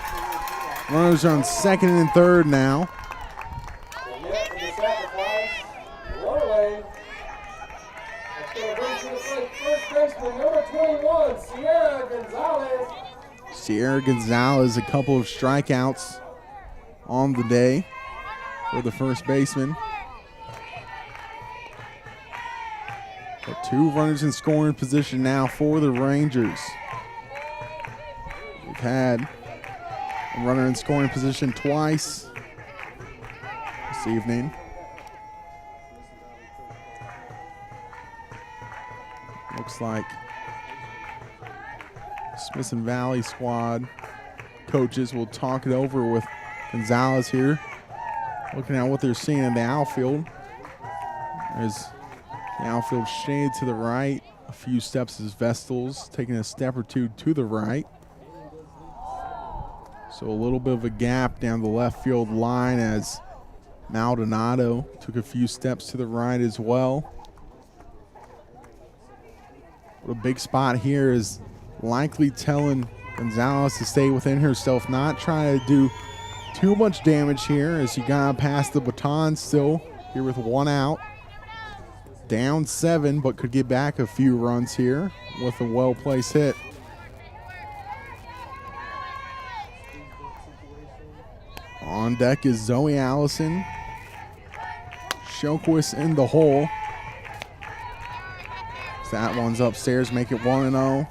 [SPEAKER 1] Runners are on second and third now.
[SPEAKER 11] McNett for the sacrifice. One away. That's going to bring to the plate first baseman number 21, Sierra Gonzalez.
[SPEAKER 1] Sierra Gonzalez, a couple of strikeouts on the day for the first baseman. But 2 runners in scoring position now for the Rangers. We've had a runner in scoring position twice this evening. Looks like Smithson Valley squad coaches will talk it over with Gonzalez here. Looking at what they're seeing in the outfield. There's the outfield shaded to the right. A few steps is Vestal's taking a step or two to the right. So a little bit of a gap down the left field line as Maldonado took a few steps to the right as well. What a big spot here is likely telling Gonzalez to stay within herself, not trying to do too much damage here as you gotta pass the baton still here with 1 out. Down 7, but could get back a few runs here with a well-placed hit. On deck is Zoe Allison. Shelquist in the hole. So that one's upstairs, make it 1-0.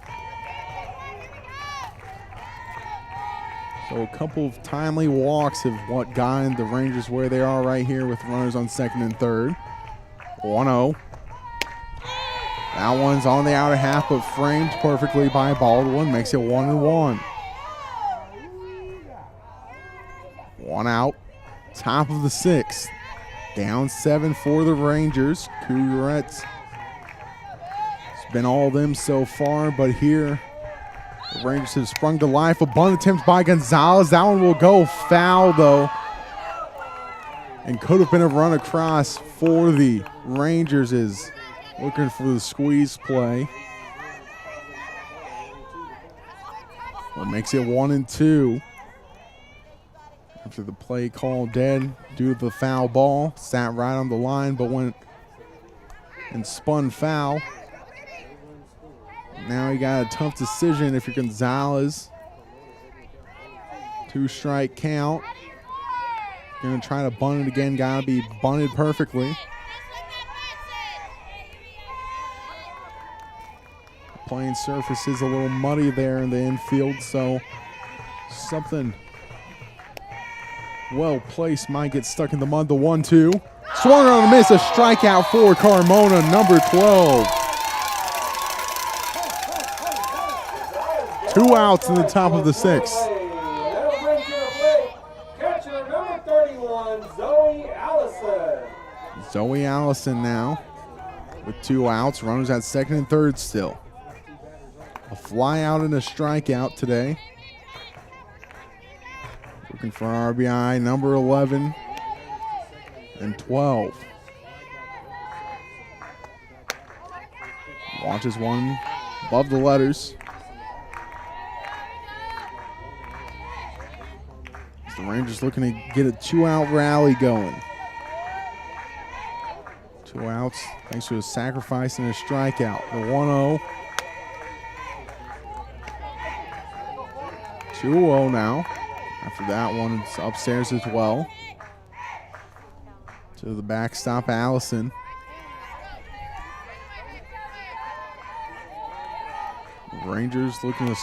[SPEAKER 1] So a couple of timely walks have what gotten the Rangers where they are right here with runners on second and third. 1-0. That one's on the outer half, but framed perfectly by Baldwin. Makes it 1-1. 1 out. Top of the 6th. Down 7 for the Rangers. Cougarettes. It's been all of them so far, but here the Rangers have sprung to life. A bunt attempt by Gonzalez. That one will go foul, though. And could have been a run across for the Rangers is looking for the squeeze play. What makes it 1-2. After the play call dead due to the foul ball. Sat right on the line, but went and spun foul. Now you got a tough decision if you're Gonzalez. 2-strike count. Gonna try to bunt it again. Gotta be bunted perfectly. Playing surface is a little muddy there in the infield, so something well placed might get stuck in the mud. The 1-2. Swung on a miss. A strikeout for Carmona, number 12. 2 outs in the top of the 6th.
[SPEAKER 11] That'll bring to the plate catcher number 31, Zoe Allison.
[SPEAKER 1] Zoe Allison now with 2 outs. Runners at second and third still. A fly out and a strikeout today. Looking for RBI number 11 and 12. Watches one above the letters. The Rangers looking to get a 2-out rally going. 2 outs thanks to a sacrifice and a strikeout. The 1-0. 2-0 now. After that one, it's upstairs as well. To the backstop, Allison. Rangers looking to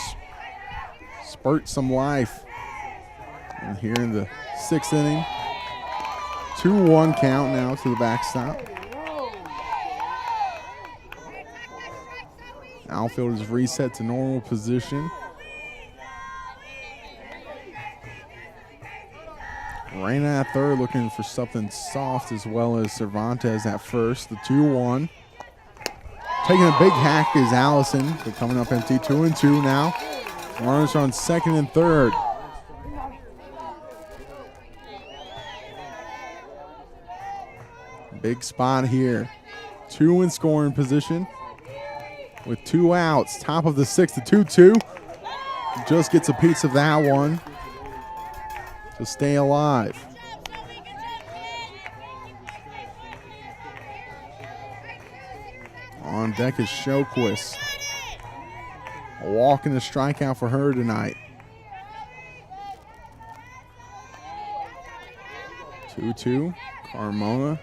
[SPEAKER 1] spurt some life. And here in the 6th inning, 2-1 count now to the backstop. Outfield is reset to normal position. Reina at third looking for something soft, as well as Cervantes at first. The 2-1. Taking a big hack is Allison, but coming up empty. 2-2 now. Runners on second and third. Big spot here. 2 in scoring position with 2 outs. Top of the 6th, the 2-2. Just gets a piece of that one to stay alive. On deck is Shoquist. A walk and a strikeout for her tonight. 2-2. Carmona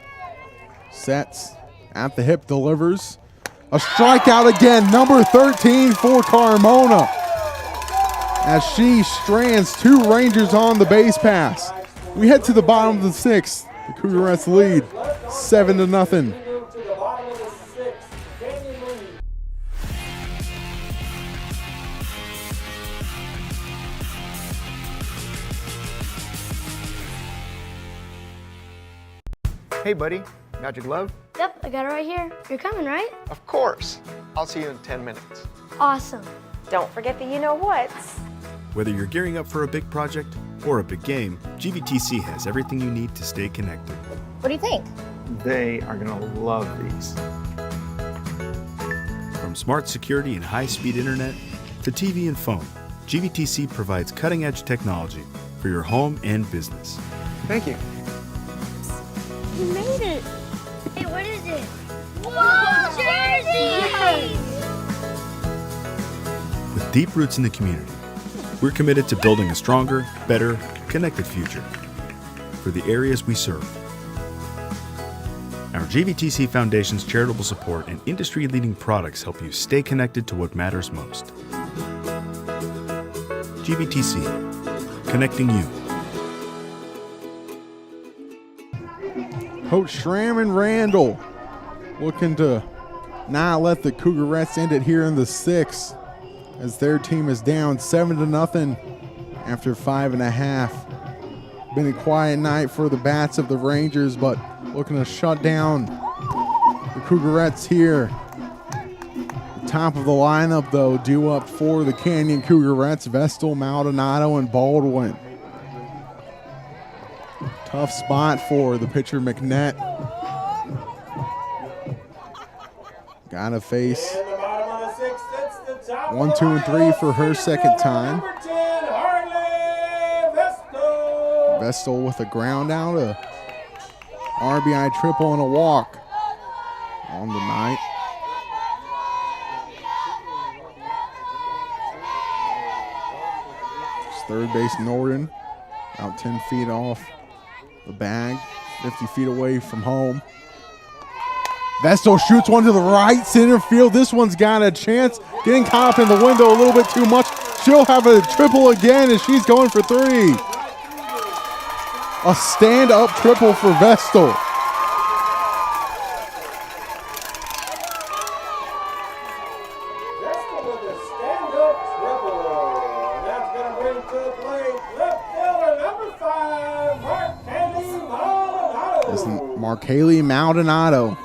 [SPEAKER 1] sets at the hip, delivers. A strikeout again, number 13 for Carmona, as she strands 2 Rangers on the base pass. We head to the bottom of the 6th. The Cougarettes lead 7-0.
[SPEAKER 12] Hey, buddy. Got your glove?
[SPEAKER 10] Yep, I got it right here. You're coming, right?
[SPEAKER 9] Of course. I'll see you in 10 minutes.
[SPEAKER 10] Awesome.
[SPEAKER 8] Don't forget the you-know-whats.
[SPEAKER 7] Whether you're gearing up for a big project or a big game, GVTC has everything you need to stay connected.
[SPEAKER 8] What do you think?
[SPEAKER 12] They are going to love these.
[SPEAKER 7] From smart security and high-speed internet to TV and phone, GVTC provides cutting-edge technology for your home and business.
[SPEAKER 9] Thank you.
[SPEAKER 10] You made it. Hey, what is it? Whoa, jersey!
[SPEAKER 7] With deep roots in the community, we're committed to building a stronger, better, connected future for the areas we serve. Our GVTC Foundation's charitable support and industry-leading products help you stay connected to what matters most. GVTC, connecting you.
[SPEAKER 1] Coach Schramm and Randall looking to not let the Cougarettes end it here in the 6th, as their team is down 7-0 after 5.5. Been a quiet night for the bats of the Rangers, but looking to shut down the Cougarettes here. The top of the lineup, though, due up for the Canyon Cougarettes: Vestal, Maldonado, and Baldwin. Tough spot for the pitcher, McNett. Gotta face 1, 2, and 3 for her second time. Vestal with a ground out, a RBI triple and a walk on the night. It's third base Norton, about 10 feet off the bag, 50 feet away from home. Vestal shoots one to the right center field. This one's got a chance. Getting caught up in the window a little bit too much. She'll have a triple again, and she's going for 3. A stand-up triple for Vestal.
[SPEAKER 11] Vestal with a stand-up triple. And that's going to bring to the plate left fielder number 5, Mark-Haley Maldonado.
[SPEAKER 1] This is Mark-Haley Maldonado.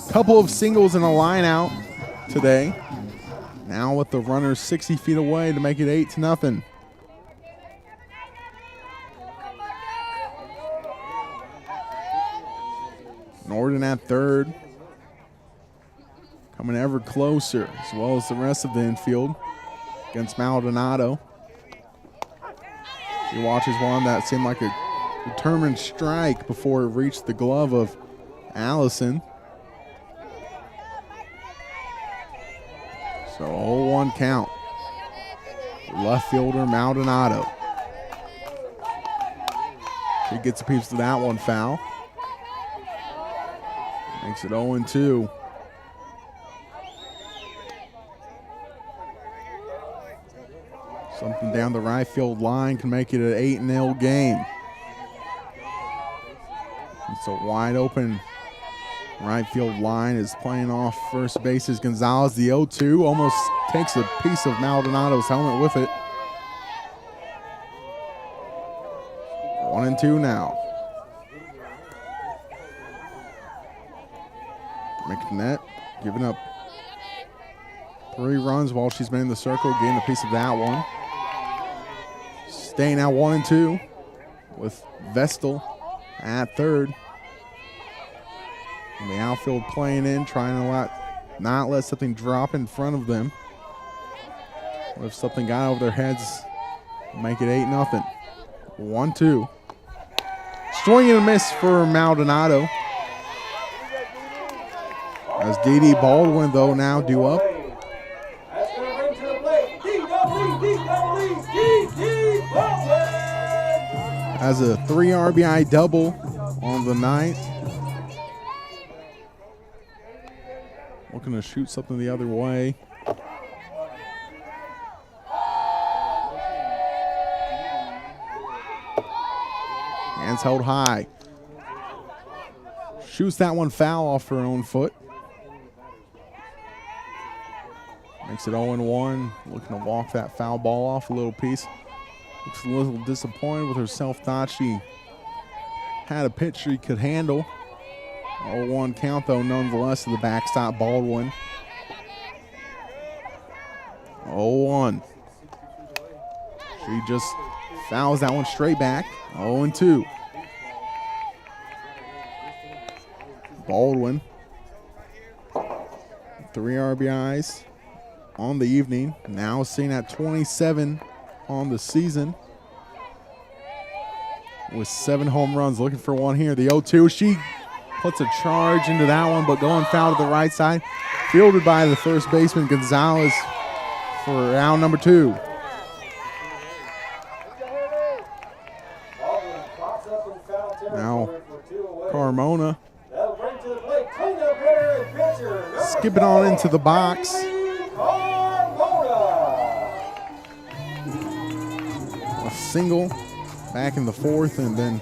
[SPEAKER 1] Couple of singles and a line out today. Now with the runners 60 feet away to make it 8-0. Norton at third. Coming ever closer, as well as the rest of the infield against Maldonado. He watches one that seemed like a determined strike before it reached the glove of Allison. So 0-1 count. Left fielder Maldonado. He gets a piece of that one foul. Makes it 0-2. Something down the right field line can make it an 8-0 game. It's a wide open right field line is playing off first bases. Gonzalez, the 0-2, almost takes a piece of Maldonado's helmet with it. 1-2 now. McNett giving up 3 runs while she's been in the circle, getting a piece of that one. Staying at 1-2 with Vestal at third. And the outfield playing in, trying to not let something drop in front of them. Or if something got over their heads, make it 8-0. 1-2. Swing and a miss for Maldonado. As Dee Baldwin, though, now due up.
[SPEAKER 11] That's going to bring to the plate. D Baldwin.
[SPEAKER 1] Has a 3 RBI double on the night. Looking to shoot something the other way. Hands held high. Shoots that one foul off her own foot. Makes it 0-1. Looking to walk that foul ball off a little piece. Looks a little disappointed with herself. Thought she had a pitch she could handle. 0-1 count, though, nonetheless, to the backstop Baldwin. 0-1. She just fouls that one straight back. 0-2. Baldwin. 3 RBIs on the evening. Now sitting at 27 on the season. With 7 home runs. Looking for one here. The 0-2. She puts a charge into that one, but going foul to the right side. Fielded by the first baseman, Gonzalez, for out number 2. Now, Carmona skipping on into the box. A single back in the 4th, and then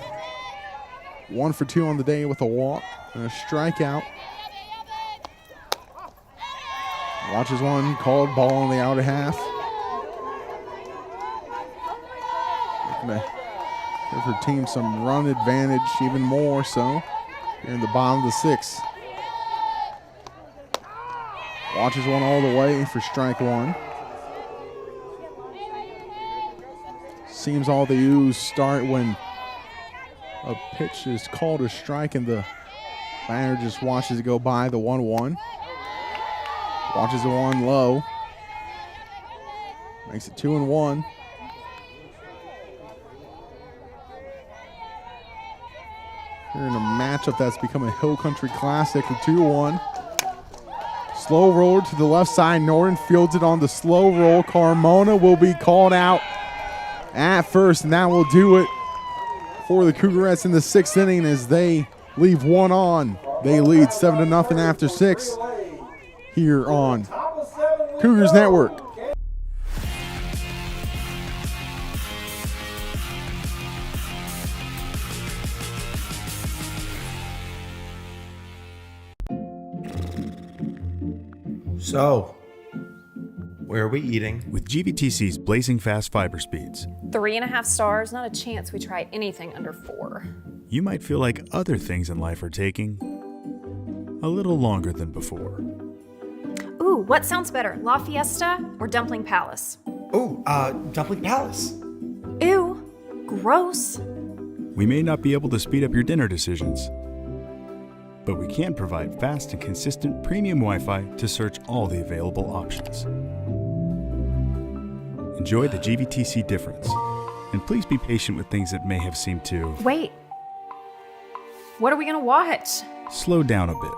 [SPEAKER 1] 1 for 2 on the day with a walk and a strikeout. Watches one, called ball on the outer half. Looking to give her team some run advantage, even more so, here in the bottom of the 6th. Watches one all the way for strike 1. Seems all the U's start when a pitch is called a strike and the batter just watches it go by. The 1-1. Watches the 1 low. Makes it 2-1. Here in a matchup that's become a Hill Country Classic, the 2-1. Slow roller to the left side. Norton fields it on the slow roll. Carmona will be called out at first, and that will do it for the Cougarettes in the 6th inning as they leave 1 on. They lead 7-0 after 6 here on Cougars Network.
[SPEAKER 6] So, where are we eating?
[SPEAKER 7] With GVTC's blazing fast fiber speeds,
[SPEAKER 8] 3.5 stars, not a chance we try anything under 4.
[SPEAKER 7] you might feel like other things in life are taking a little longer than before.
[SPEAKER 8] Ooh, what sounds better, La Fiesta or Dumpling Palace?
[SPEAKER 6] Ooh, Dumpling Palace.
[SPEAKER 8] Ew, gross.
[SPEAKER 7] We may not be able to speed up your dinner decisions, but we can provide fast and consistent premium Wi-Fi to search all the available options. Enjoy the GVTC difference, and please be patient with things that may have seemed to...
[SPEAKER 8] Wait. What are we gonna watch?
[SPEAKER 7] slow down a bit.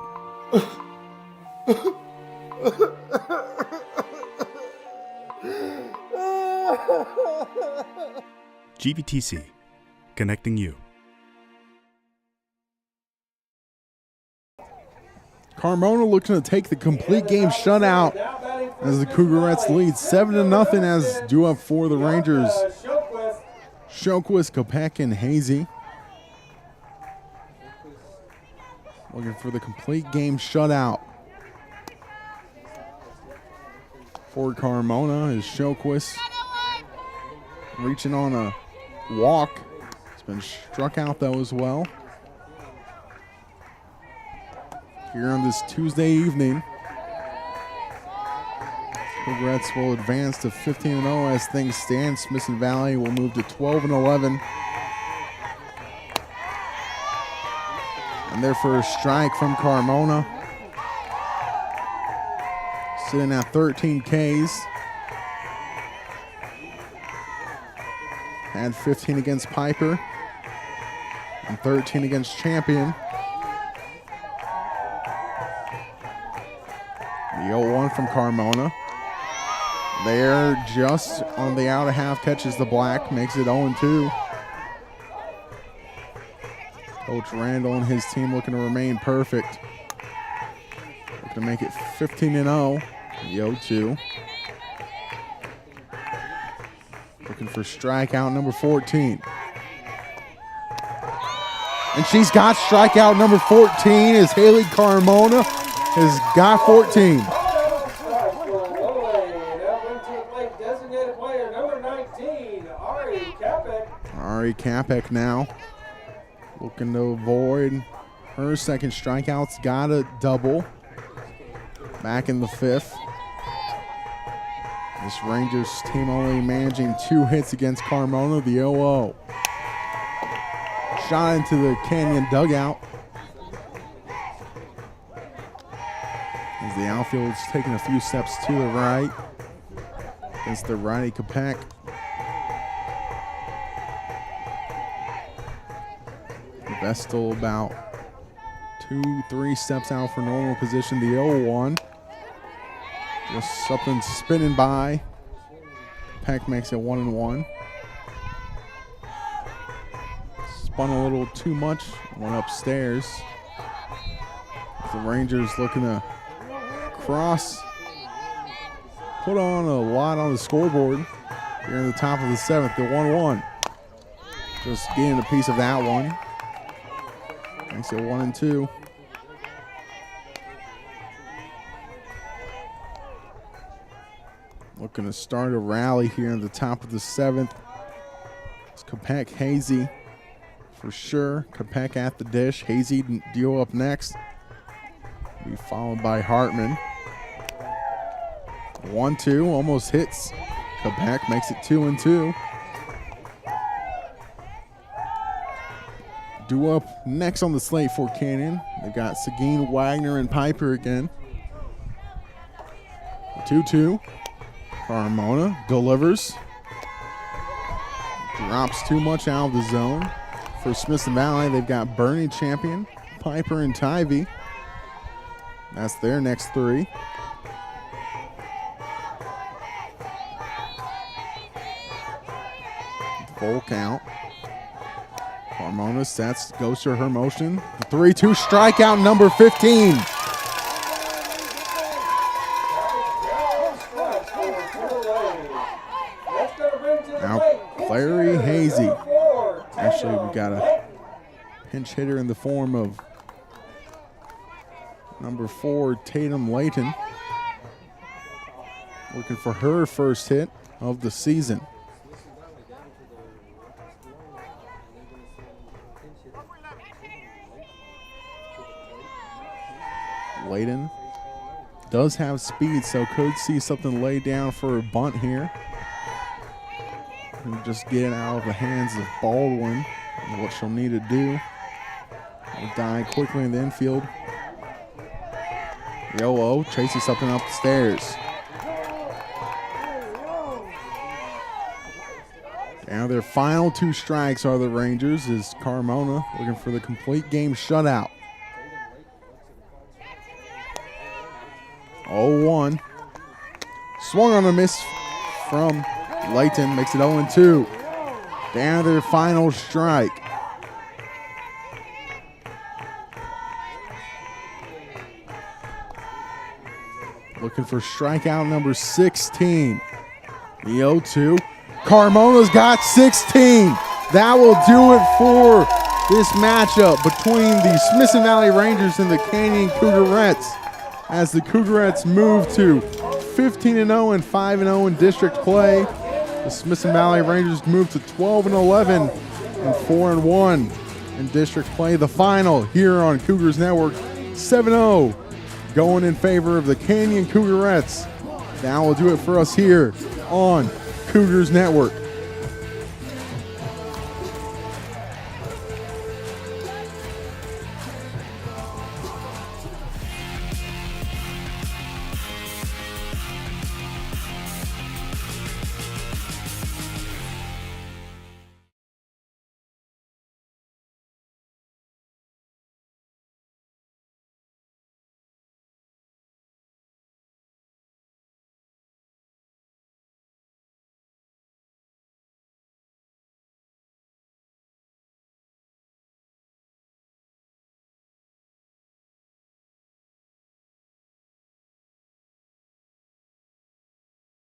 [SPEAKER 7] GVTC, connecting you.
[SPEAKER 1] Carmona looking to take the complete game shutout as the Cougougarettes lead 7-0 as due up for the Rangers. Showquist, Kopech, and Hazy. Looking for the complete game shutout. For Carmona is Showquist. Reaching on a walk. It's been struck out though as well. Here on this Tuesday evening, Cougarettes will advance to 15-0 as things stand. Smithson Valley will move to 12-11. And their first strike from Carmona. Sitting at 13 Ks. Had 15 against Piper and 13 against Champion. The 0-1 from Carmona. There, just on the outer half, catches the black, makes it 0-2. Coach Randall and his team looking to remain perfect. Looking to make it 15-0. The 0-2. Looking for strikeout number 14. And she's got strikeout number 14 as Haley Carmona has got 14. Ari Kapek now looking to avoid her second strikeout's got a double. Back in the fifth. This Rangers team only managing 2 hits against Carmona, the 0-0. Shot into the Canyon dugout. As the outfield's taking a few steps to the right against the righty Kopech. Vestal about 2-3 steps out for normal position, the 0-1. Just something spinning by. Peck makes it 1-1. Spun a little too much, went upstairs. The Rangers looking to cross, put on a lot on the scoreboard here in the top of the 7th, the 1-1. Just getting a piece of that one. Makes it 1-2. Looking to start a rally here in the top of the 7th. It's Kopech, Hazy for sure. Kopech at the dish. Hazy deal up next. Be followed by Hartman. 1-2, almost hits. Kopech makes it 2-2. Due up next on the slate for Canyon. They've got Seguin, Wagner, and Piper again. 2-2. Carmona delivers. Drops too much out of the zone. For Smithson Valley, they've got Bernie, Champion, Piper, and Tivy. That's their next 3. Full count. Carmona sets, goes to her motion. The 3-2 strikeout number 15. Now Clary Hazy. Actually, we got a pinch hitter in the form of number 4, Tatum Layton. Looking for her first hit of the season. Layton does have speed, so could see something laid down for a bunt here. And just get it out of the hands of Baldwin. And what she'll need to do. Will die quickly in the infield. Yo-oh, chasing something up the stairs. Now their final 2 strikes are the Rangers as Carmona looking for the complete game shutout. 0-1. Swung on a miss from Layton, makes it 0-2. Down to their final strike. Looking for strikeout number 16. The 0-2. Carmona's got 16. That will do it for this matchup between the Smithson Valley Rangers and the Canyon Cougarattes, as the Cougarattes move to 15-0 and 5-0 in district play. The Smithson Valley Rangers move to 12-11 and 4-1 in district play. The final here on Cougars Network, 7-0, going in favor of the Canyon Cougarattes. That will do it for us here on Cougars Network.